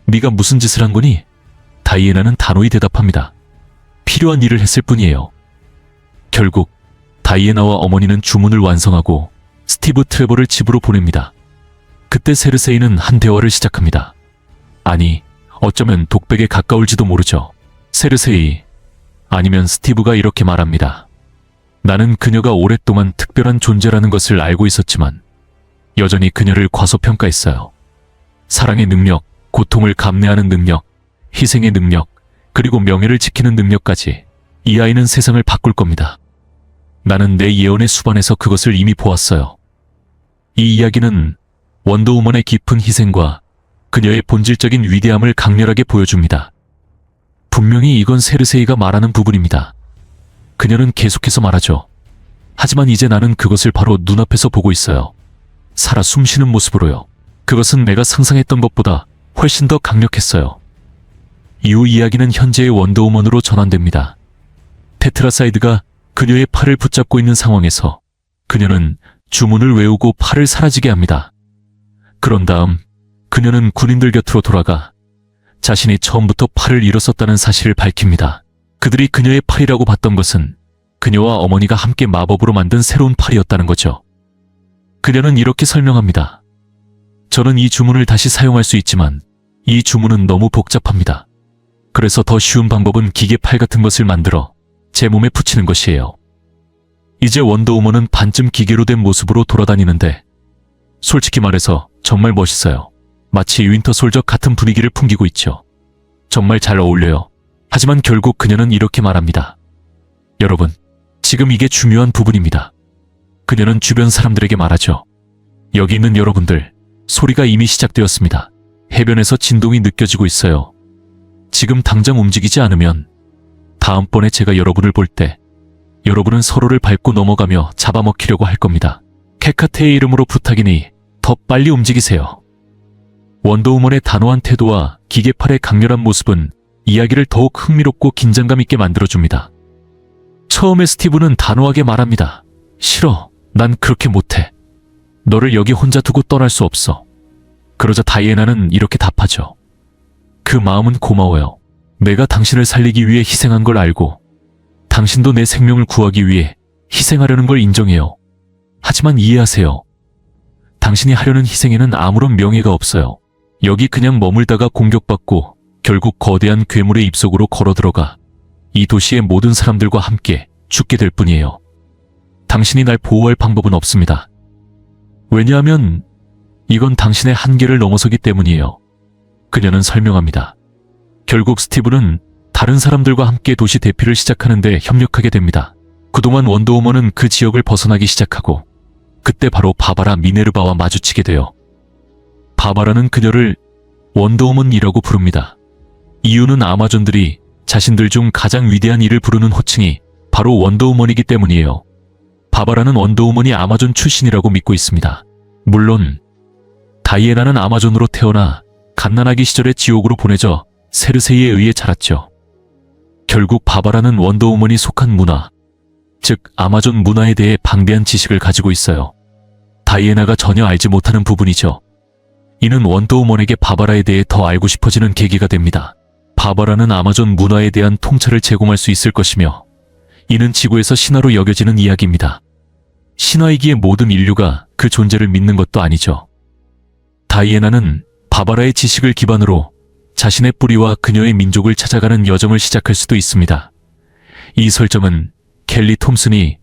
네가 무슨 짓을 한 거니? 다이애나는 단호히 대답합니다. 필요한 일을 했을 뿐이에요. 결국 다이애나와 어머니는 주문을 완성하고 스티브 트레버를 집으로 보냅니다. 그때 세르세이는 한 대화를 시작합니다. 아니, 어쩌면 독백에 가까울지도 모르죠. 세르세이, 아니면 스티브가 이렇게 말합니다. 나는 그녀가 오랫동안 특별한 존재라는 것을 알고 있었지만 여전히 그녀를 과소평가했어요. 사랑의 능력, 고통을 감내하는 능력, 희생의 능력, 그리고 명예를 지키는 능력까지 이 아이는 세상을 바꿀 겁니다. 나는 내 예언의 수반에서 그것을 이미 보았어요. 이 이야기는 원더우먼의 깊은 희생과 그녀의 본질적인 위대함을 강렬하게 보여줍니다. 분명히 이건 세르세이가 말하는 부분입니다. 그녀는 계속해서 말하죠. 하지만 이제 나는 그것을 바로 눈앞에서 보고 있어요. 살아 숨쉬는 모습으로요. 그것은 내가 상상했던 것보다 훨씬 더 강력했어요. 이후 이야기는 현재의 원더우먼으로 전환됩니다. 테트라사이드가 그녀의 팔을 붙잡고 있는 상황에서 그녀는 주문을 외우고 팔을 사라지게 합니다. 그런 다음 그녀는 군인들 곁으로 돌아가 자신이 처음부터 팔을 잃었었다는 사실을 밝힙니다. 그들이 그녀의 팔이라고 봤던 것은 그녀와 어머니가 함께 마법으로 만든 새로운 팔이었다는 거죠. 그녀는 이렇게 설명합니다. 저는 이 주문을 다시 사용할 수 있지만 이 주문은 너무 복잡합니다. 그래서 더 쉬운 방법은 기계 팔 같은 것을 만들어 제 몸에 붙이는 것이에요. 이제 원더우먼은 반쯤 기계로 된 모습으로 돌아다니는데 솔직히 말해서 정말 멋있어요. 마치 윈터 솔저 같은 분위기를 풍기고 있죠. 정말 잘 어울려요. 하지만 결국 그녀는 이렇게 말합니다. 여러분, 지금 이게 중요한 부분입니다. 그녀는 주변 사람들에게 말하죠. 여기 있는 여러분들, 소리가 이미 시작되었습니다. 해변에서 진동이 느껴지고 있어요. 지금 당장 움직이지 않으면 다음번에 제가 여러분을 볼 때 여러분은 서로를 밟고 넘어가며 잡아먹히려고 할 겁니다. 케카테의 이름으로 부탁이니 더 빨리 움직이세요. 원더우먼의 단호한 태도와 기계팔의 강렬한 모습은 이야기를 더욱 흥미롭고 긴장감 있게 만들어줍니다. 처음에 스티브는 단호하게 말합니다. 싫어, 난 그렇게 못해. 너를 여기 혼자 두고 떠날 수 없어. 그러자 다이애나는 이렇게 답하죠. 그 마음은 고마워요. 내가 당신을 살리기 위해 희생한 걸 알고 당신도 내 생명을 구하기 위해 희생하려는 걸 인정해요. 하지만 이해하세요. 당신이 하려는 희생에는 아무런 명예가 없어요. 여기 그냥 머물다가 공격받고 결국 거대한 괴물의 입속으로 걸어들어가 이 도시의 모든 사람들과 함께 죽게 될 뿐이에요. 당신이 날 보호할 방법은 없습니다. 왜냐하면 이건 당신의 한계를 넘어서기 때문이에요. 그녀는 설명합니다. 결국 스티브는 다른 사람들과 함께 도시 대피를 시작하는데 협력하게 됩니다. 그동안 원더우먼은 그 지역을 벗어나기 시작하고 그때 바로 바바라 미네르바와 마주치게 돼요. 바바라는 그녀를 원더우먼이라고 부릅니다. 이유는 아마존들이 자신들 중 가장 위대한 이를 부르는 호칭이 바로 원더우먼이기 때문이에요. 바바라는 원더우먼이 아마존 출신이라고 믿고 있습니다. 물론 다이애나는 아마존으로 태어나 갓난아기 시절에 지옥으로 보내져 세르세이에 의해 자랐죠. 결국 바바라는 원더우먼이 속한 문화, 즉 아마존 문화에 대해 방대한 지식을 가지고 있어요. 다이애나가 전혀 알지 못하는 부분이죠. 이는 원더우먼에게 바바라에 대해 더 알고 싶어지는 계기가 됩니다. 바바라는 아마존 문화에 대한 통찰을 제공할 수 있을 것이며 이는 지구에서 신화로 여겨지는 이야기입니다. 신화이기에 모든 인류가 그 존재를 믿는 것도 아니죠. 다이애나는 바바라의 지식을 기반으로 자신의 뿌리와 그녀의 민족을 찾아가는 여정을 시작할 수도 있습니다. 이 설정은 켈리 톰슨이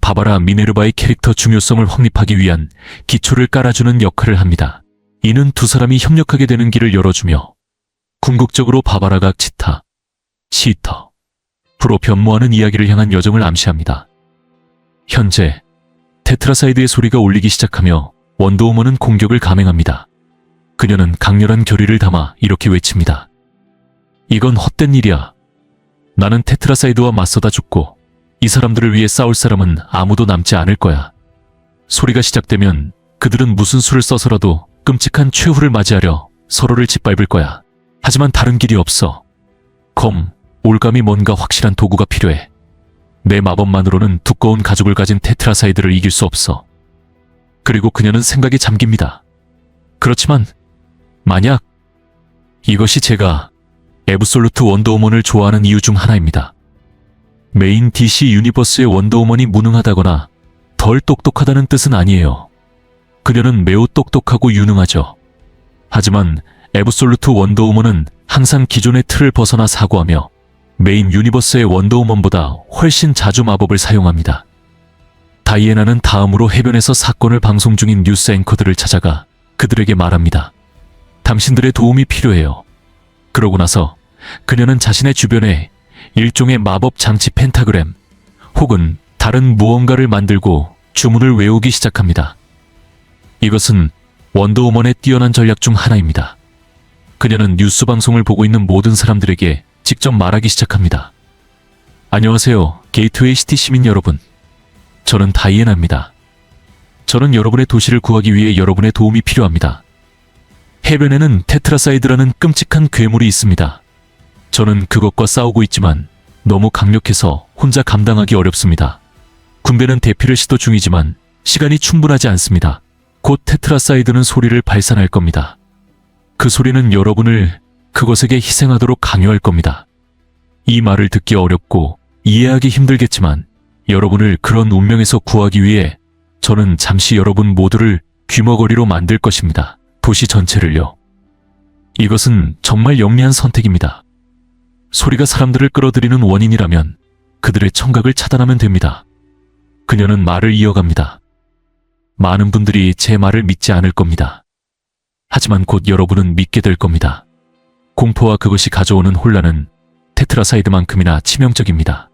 바바라 미네르바의 캐릭터 중요성을 확립하기 위한 기초를 깔아주는 역할을 합니다. 이는 두 사람이 협력하게 되는 길을 열어주며 궁극적으로 바바라가 치타, 시터, 프로 변모하는 이야기를 향한 여정을 암시합니다. 현재 테트라사이드의 소리가 울리기 시작하며 원더우먼은 공격을 감행합니다. 그녀는 강렬한 결의를 담아 이렇게 외칩니다. 이건 헛된 일이야. 나는 테트라사이드와 맞서다 죽고 이 사람들을 위해 싸울 사람은 아무도 남지 않을 거야. 소리가 시작되면 그들은 무슨 수를 써서라도 끔찍한 최후를 맞이하려 서로를 짓밟을 거야. 하지만 다른 길이 없어. 올감이 뭔가 확실한 도구가 필요해. 내 마법만으로는 두꺼운 가죽을 가진 테트라사이드를 이길 수 없어. 그리고 그녀는 생각에 잠깁니다. 그렇지만 만약 이것이 제가 애브솔루트 원더우먼을 좋아하는 이유 중 하나입니다. 메인 DC 유니버스의 원더우먼이 무능하다거나 덜 똑똑하다는 뜻은 아니에요. 그녀는 매우 똑똑하고 유능하죠. 하지만 애브솔루트 원더우먼은 항상 기존의 틀을 벗어나 사고하며 메인 유니버스의 원더우먼보다 훨씬 자주 마법을 사용합니다. 다이애나는 다음으로 해변에서 사건을 방송 중인 뉴스 앵커들을 찾아가 그들에게 말합니다. 당신들의 도움이 필요해요. 그러고 나서 그녀는 자신의 주변에 일종의 마법 장치 펜타그램 혹은 다른 무언가를 만들고 주문을 외우기 시작합니다. 이것은 원더우먼의 뛰어난 전략 중 하나입니다. 그녀는 뉴스 방송을 보고 있는 모든 사람들에게 직접 말하기 시작합니다. 안녕하세요, 게이트웨이 시티 시민 여러분. 저는 다이애나입니다. 저는 여러분의 도시를 구하기 위해 여러분의 도움이 필요합니다. 해변에는 테트라사이드라는 끔찍한 괴물이 있습니다. 저는 그것과 싸우고 있지만 너무 강력해서 혼자 감당하기 어렵습니다. 군대는 대피를 시도 중이지만 시간이 충분하지 않습니다. 곧 테트라사이드는 소리를 발산할 겁니다. 그 소리는 여러분을 그것에게 희생하도록 강요할 겁니다. 이 말을 듣기 어렵고 이해하기 힘들겠지만 여러분을 그런 운명에서 구하기 위해 저는 잠시 여러분 모두를 귀머거리로 만들 것입니다. 도시 전체를요. 이것은 정말 영리한 선택입니다. 소리가 사람들을 끌어들이는 원인이라면 그들의 청각을 차단하면 됩니다. 그녀는 말을 이어갑니다. 많은 분들이 제 말을 믿지 않을 겁니다. 하지만 곧 여러분은 믿게 될 겁니다. 공포와 그것이 가져오는 혼란은 테트라사이드만큼이나 치명적입니다.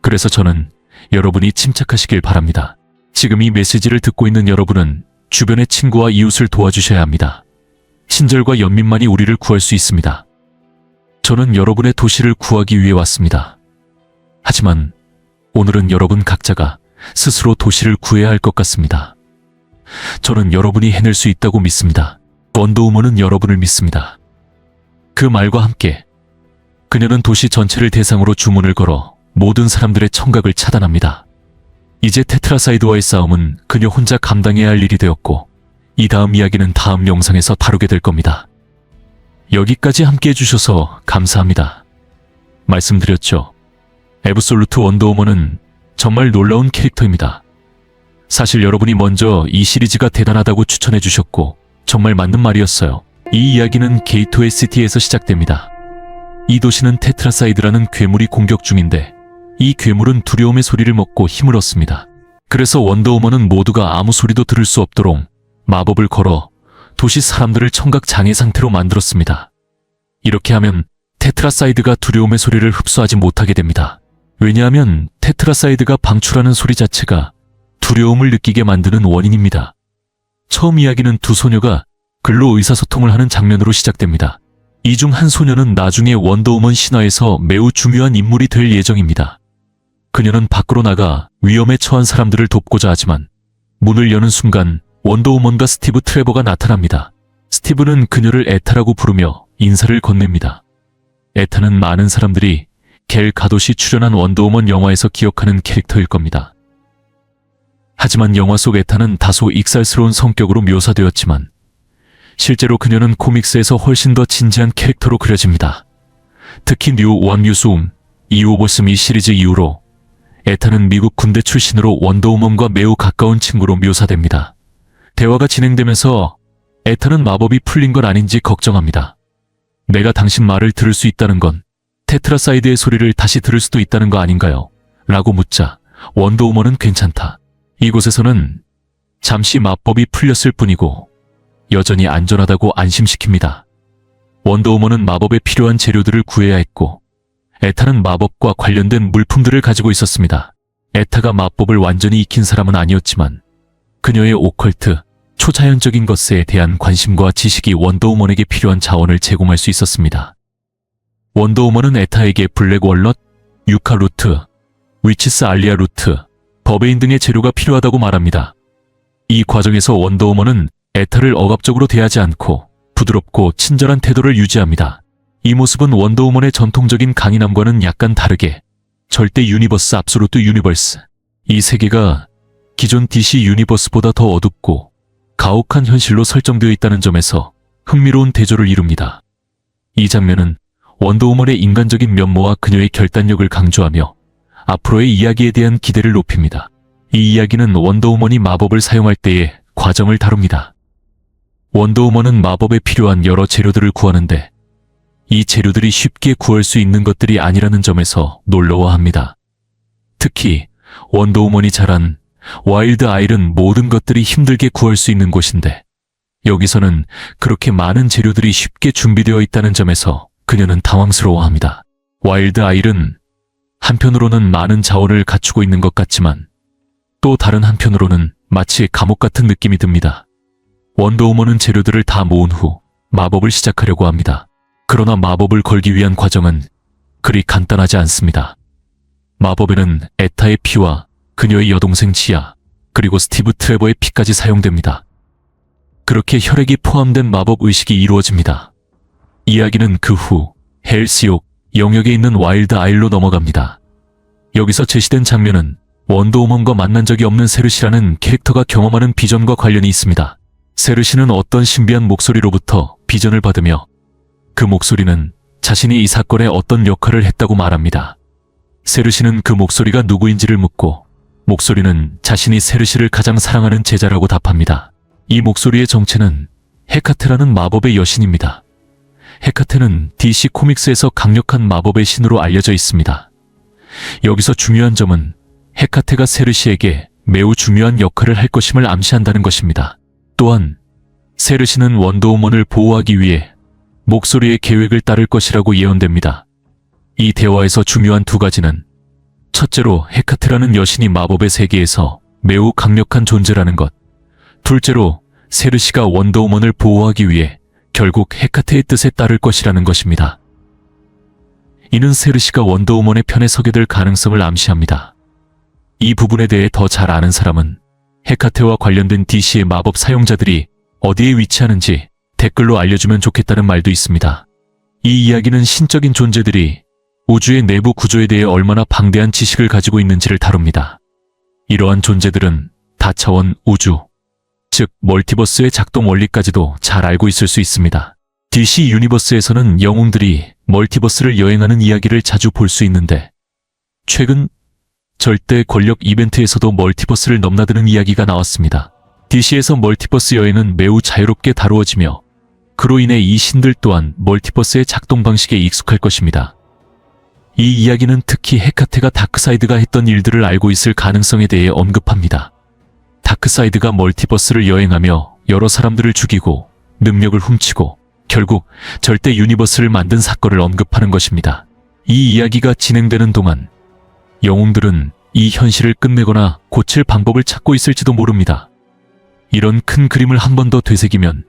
그래서 저는 여러분이 침착하시길 바랍니다. 지금 이 메시지를 듣고 있는 여러분은 주변의 친구와 이웃을 도와주셔야 합니다. 친절과 연민만이 우리를 구할 수 있습니다. 저는 여러분의 도시를 구하기 위해 왔습니다. 하지만 오늘은 여러분 각자가 스스로 도시를 구해야 할 것 같습니다. 저는 여러분이 해낼 수 있다고 믿습니다. 원더우먼은 여러분을 믿습니다. 그 말과 함께 그녀는 도시 전체를 대상으로 주문을 걸어 모든 사람들의 청각을 차단합니다. 이제 테트라사이드와의 싸움은 그녀 혼자 감당해야 할 일이 되었고 이 다음 이야기는 다음 영상에서 다루게 될 겁니다. 여기까지 함께 해주셔서 감사합니다. 말씀드렸죠. 애브솔루트 원더우먼은 정말 놀라운 캐릭터입니다. 사실 여러분이 먼저 이 시리즈가 대단하다고 추천해 주셨고 정말 맞는 말이었어요. 이 이야기는 게이트웨이 시티에서 시작됩니다. 이 도시는 테트라사이드라는 괴물이 공격 중인데 이 괴물은 두려움의 소리를 먹고 힘을 얻습니다. 그래서 원더우먼은 모두가 아무 소리도 들을 수 없도록 마법을 걸어 도시 사람들을 청각 장애 상태로 만들었습니다. 이렇게 하면 테트라사이드가 두려움의 소리를 흡수하지 못하게 됩니다. 왜냐하면 테트라사이드가 방출하는 소리 자체가 두려움을 느끼게 만드는 원인입니다. 처음 이야기는 두 소녀가 글로 의사소통을 하는 장면으로 시작됩니다. 이 중 한 소녀는 나중에 원더우먼 신화에서 매우 중요한 인물이 될 예정입니다. 그녀는 밖으로 나가 위험에 처한 사람들을 돕고자 하지만 문을 여는 순간 원더우먼과 스티브 트레버가 나타납니다. 스티브는 그녀를 에타라고 부르며 인사를 건넵니다. 에타는 많은 사람들이 겔 가돛이 출연한 원더우먼 영화에서 기억하는 캐릭터일 겁니다. 하지만 영화 속 에타는 다소 익살스러운 성격으로 묘사되었지만 실제로 그녀는 코믹스에서 훨씬 더 진지한 캐릭터로 그려집니다. 특히 뉴 원 뉴스움, 이오버스미 시리즈 이후로 에타는 미국 군대 출신으로 원더우먼과 매우 가까운 친구로 묘사됩니다. 대화가 진행되면서 에타는 마법이 풀린 건 아닌지 걱정합니다. 내가 당신 말을 들을 수 있다는 건 테트라사이드의 소리를 다시 들을 수도 있다는 거 아닌가요? 라고 묻자 원더우먼은 괜찮다. 이곳에서는 잠시 마법이 풀렸을 뿐이고 여전히 안전하다고 안심시킵니다. 원더우먼은 마법에 필요한 재료들을 구해야 했고 에타는 마법과 관련된 물품들을 가지고 있었습니다. 에타가 마법을 완전히 익힌 사람은 아니었지만 그녀의 오컬트, 초자연적인 것에 대한 관심과 지식이 원더우먼에게 필요한 자원을 제공할 수 있었습니다. 원더우먼은 에타에게 블랙 월넛, 유카 루트, 위치스 알리아 루트, 버베인 등의 재료가 필요하다고 말합니다. 이 과정에서 원더우먼은 에타를 억압적으로 대하지 않고 부드럽고 친절한 태도를 유지합니다. 이 모습은 원더우먼의 전통적인 강인함과는 약간 다르게 절대 유니버스 압솔루트 유니버스, 이 세계가 기존 DC 유니버스보다 더 어둡고 가혹한 현실로 설정되어 있다는 점에서 흥미로운 대조를 이룹니다. 이 장면은 원더우먼의 인간적인 면모와 그녀의 결단력을 강조하며 앞으로의 이야기에 대한 기대를 높입니다. 이 이야기는 원더우먼이 마법을 사용할 때의 과정을 다룹니다. 원더우먼은 마법에 필요한 여러 재료들을 구하는데 이 재료들이 쉽게 구할 수 있는 것들이 아니라는 점에서 놀라워합니다. 특히 원더우먼이 자란 와일드 아일은 모든 것들이 힘들게 구할 수 있는 곳인데 여기서는 그렇게 많은 재료들이 쉽게 준비되어 있다는 점에서 그녀는 당황스러워합니다. 와일드 아일은 한편으로는 많은 자원을 갖추고 있는 것 같지만 또 다른 한편으로는 마치 감옥 같은 느낌이 듭니다. 원더우먼은 재료들을 다 모은 후 마법을 시작하려고 합니다. 그러나 마법을 걸기 위한 과정은 그리 간단하지 않습니다. 마법에는 에타의 피와 그녀의 여동생 지아, 그리고 스티브 트레버의 피까지 사용됩니다. 그렇게 혈액이 포함된 마법 의식이 이루어집니다. 이야기는 그 후 헬스욕, 영역에 있는 와일드 아일로 넘어갑니다. 여기서 제시된 장면은 원더우먼과 만난 적이 없는 세르시라는 캐릭터가 경험하는 비전과 관련이 있습니다. 세르시는 어떤 신비한 목소리로부터 비전을 받으며 그 목소리는 자신이 이 사건에 어떤 역할을 했다고 말합니다. 세르시는 그 목소리가 누구인지를 묻고 목소리는 자신이 세르시를 가장 사랑하는 제자라고 답합니다. 이 목소리의 정체는 헤카테라는 마법의 여신입니다. 헤카테는 DC 코믹스에서 강력한 마법의 신으로 알려져 있습니다. 여기서 중요한 점은 헤카테가 세르시에게 매우 중요한 역할을 할 것임을 암시한다는 것입니다. 또한 세르시는 원더우먼을 보호하기 위해 목소리의 계획을 따를 것이라고 예언됩니다. 이 대화에서 중요한 두 가지는 첫째로 헤카테라는 여신이 마법의 세계에서 매우 강력한 존재라는 것, 둘째로 세르시가 원더우먼을 보호하기 위해 결국 헤카테의 뜻에 따를 것이라는 것입니다. 이는 세르시가 원더우먼의 편에 서게 될 가능성을 암시합니다. 이 부분에 대해 더 잘 아는 사람은 헤카테와 관련된 DC의 마법 사용자들이 어디에 위치하는지 댓글로 알려주면 좋겠다는 말도 있습니다. 이 이야기는 신적인 존재들이 우주의 내부 구조에 대해 얼마나 방대한 지식을 가지고 있는지를 다룹니다. 이러한 존재들은 다차원 우주, 즉 멀티버스의 작동 원리까지도 잘 알고 있을 수 있습니다. DC 유니버스에서는 영웅들이 멀티버스를 여행하는 이야기를 자주 볼 수 있는데 최근 절대 권력 이벤트에서도 멀티버스를 넘나드는 이야기가 나왔습니다. DC에서 멀티버스 여행은 매우 자유롭게 다루어지며 그로 인해 이 신들 또한 멀티버스의 작동 방식에 익숙할 것입니다. 이 이야기는 특히 헤카테가 다크사이드가 했던 일들을 알고 있을 가능성에 대해 언급합니다. 다크사이드가 멀티버스를 여행하며 여러 사람들을 죽이고 능력을 훔치고 결국 절대 유니버스를 만든 사건을 언급하는 것입니다. 이 이야기가 진행되는 동안 영웅들은 이 현실을 끝내거나 고칠 방법을 찾고 있을지도 모릅니다. 이런 큰 그림을 한 번 더 되새기면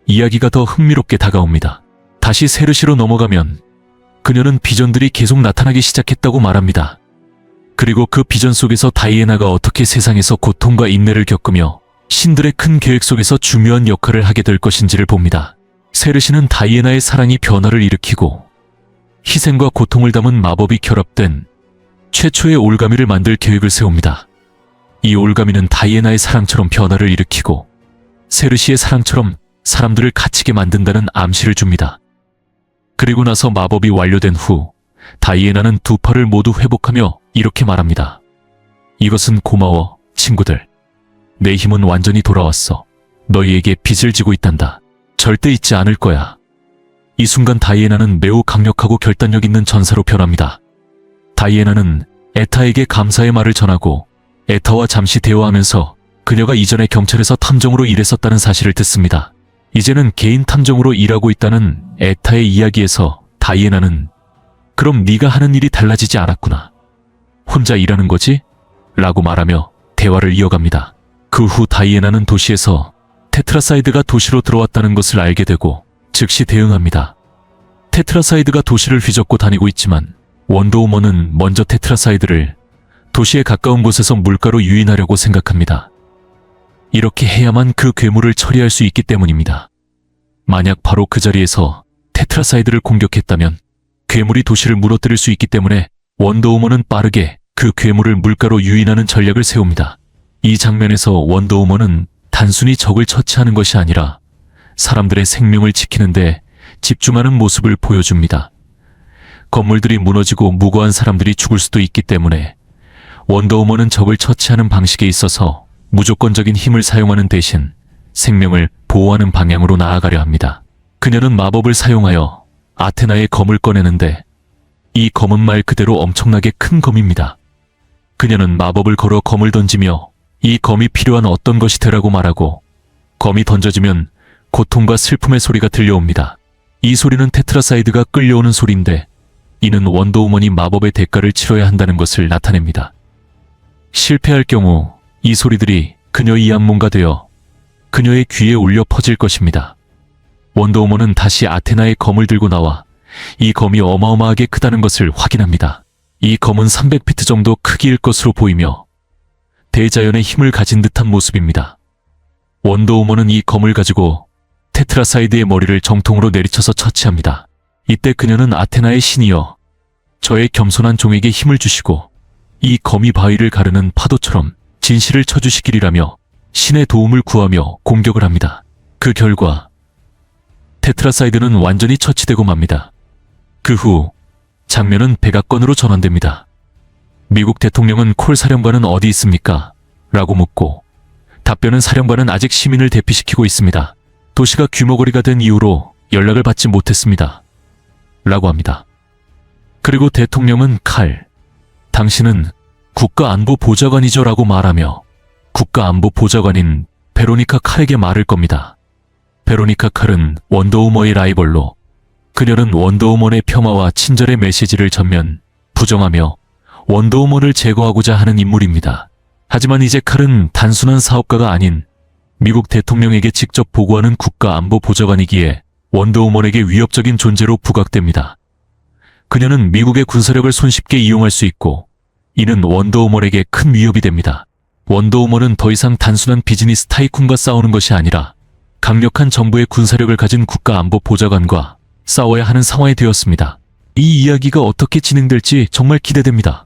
이야기가 더 흥미롭게 다가옵니다. 다시 세르시로 넘어가면 그녀는 비전들이 계속 나타나기 시작했다고 말합니다. 그리고 그 비전 속에서 다이애나가 어떻게 세상에서 고통과 인내를 겪으며 신들의 큰 계획 속에서 중요한 역할을 하게 될 것인지를 봅니다. 세르시는 다이애나의 사랑이 변화를 일으키고 희생과 고통을 담은 마법이 결합된 최초의 올가미를 만들 계획을 세웁니다. 이 올가미는 다이애나의 사랑처럼 변화를 일으키고 세르시의 사랑처럼 사람들을 갇히게 만든다는 암시를 줍니다. 그리고 나서 마법이 완료된 후 다이애나는 두 팔을 모두 회복하며 이렇게 말합니다. 이것은 고마워, 친구들. 내 힘은 완전히 돌아왔어. 너희에게 빚을 지고 있단다. 절대 잊지 않을 거야. 이 순간 다이애나는 매우 강력하고 결단력 있는 전사로 변합니다. 다이애나는 에타에게 감사의 말을 전하고 에타와 잠시 대화하면서 그녀가 이전에 경찰에서 탐정으로 일했었다는 사실을 듣습니다. 이제는 개인 탐정으로 일하고 있다는 에타의 이야기에서 다이애나는 그럼 네가 하는 일이 달라지지 않았구나. 혼자 일하는 거지? 라고 말하며 대화를 이어갑니다. 그 후 다이애나는 도시에서 테트라사이드가 도시로 들어왔다는 것을 알게 되고 즉시 대응합니다. 테트라사이드가 도시를 휘젓고 다니고 있지만 원더우먼은 먼저 테트라사이드를 도시에 가까운 곳에서 물가로 유인하려고 생각합니다. 이렇게 해야만 그 괴물을 처리할 수 있기 때문입니다. 만약 바로 그 자리에서 테트라사이드를 공격했다면 괴물이 도시를 무너뜨릴 수 있기 때문에 원더우먼은 빠르게 그 괴물을 물가로 유인하는 전략을 세웁니다. 이 장면에서 원더우먼은 단순히 적을 처치하는 것이 아니라 사람들의 생명을 지키는데 집중하는 모습을 보여줍니다. 건물들이 무너지고 무고한 사람들이 죽을 수도 있기 때문에 원더우먼은 적을 처치하는 방식에 있어서 무조건적인 힘을 사용하는 대신 생명을 보호하는 방향으로 나아가려 합니다. 그녀는 마법을 사용하여 아테나의 검을 꺼내는데 이 검은 말 그대로 엄청나게 큰 검입니다. 그녀는 마법을 걸어 검을 던지며 이 검이 필요한 어떤 것이 되라고 말하고 검이 던져지면 고통과 슬픔의 소리가 들려옵니다. 이 소리는 테트라사이드가 끌려오는 소리인데 이는 원더우먼이 마법의 대가를 치러야 한다는 것을 나타냅니다. 실패할 경우 이 소리들이 그녀의 이암몬가 되어 그녀의 귀에 울려 퍼질 것입니다. 원더우먼은 다시 아테나의 검을 들고 나와 이 검이 어마어마하게 크다는 것을 확인합니다. 이 검은 300피트 정도 크기일 것으로 보이며 대자연의 힘을 가진 듯한 모습입니다. 원더우먼은 이 검을 가지고 테트라사이드의 머리를 정통으로 내리쳐서 처치합니다. 이때 그녀는 아테나의 신이여 저의 겸손한 종에게 힘을 주시고 이 거미 바위를 가르는 파도처럼 진실을 쳐주시기리라며 신의 도움을 구하며 공격을 합니다. 그 결과 테트라사이드는 완전히 처치되고 맙니다. 그 후 장면은 백악관으로 전환됩니다. 미국 대통령은 콜 사령관은 어디 있습니까? 라고 묻고 답변은 사령관은 아직 시민을 대피시키고 있습니다. 도시가 규모거리가 된 이후로 연락을 받지 못했습니다. 라고 합니다. 그리고 대통령은 칼, 당신은 국가안보보좌관이죠 라고 말하며 국가안보보좌관인 베로니카 칼에게 말을 겁니다. 베로니카 칼은 원더우먼의 라이벌로 그녀는 원더우먼의 폄하와 친절의 메시지를 전면 부정하며 원더우먼을 제거하고자 하는 인물입니다. 하지만 이제 칼은 단순한 사업가가 아닌 미국 대통령에게 직접 보고하는 국가안보보좌관이기에 원더우먼에게 위협적인 존재로 부각됩니다. 그녀는 미국의 군사력을 손쉽게 이용할 수 있고 이는 원더우먼에게 큰 위협이 됩니다. 원더우먼은 더 이상 단순한 비즈니스 타이쿤과 싸우는 것이 아니라 강력한 정부의 군사력을 가진 국가안보보좌관과 싸워야 하는 상황이 되었습니다. 이 이야기가 어떻게 진행될지 정말 기대됩니다.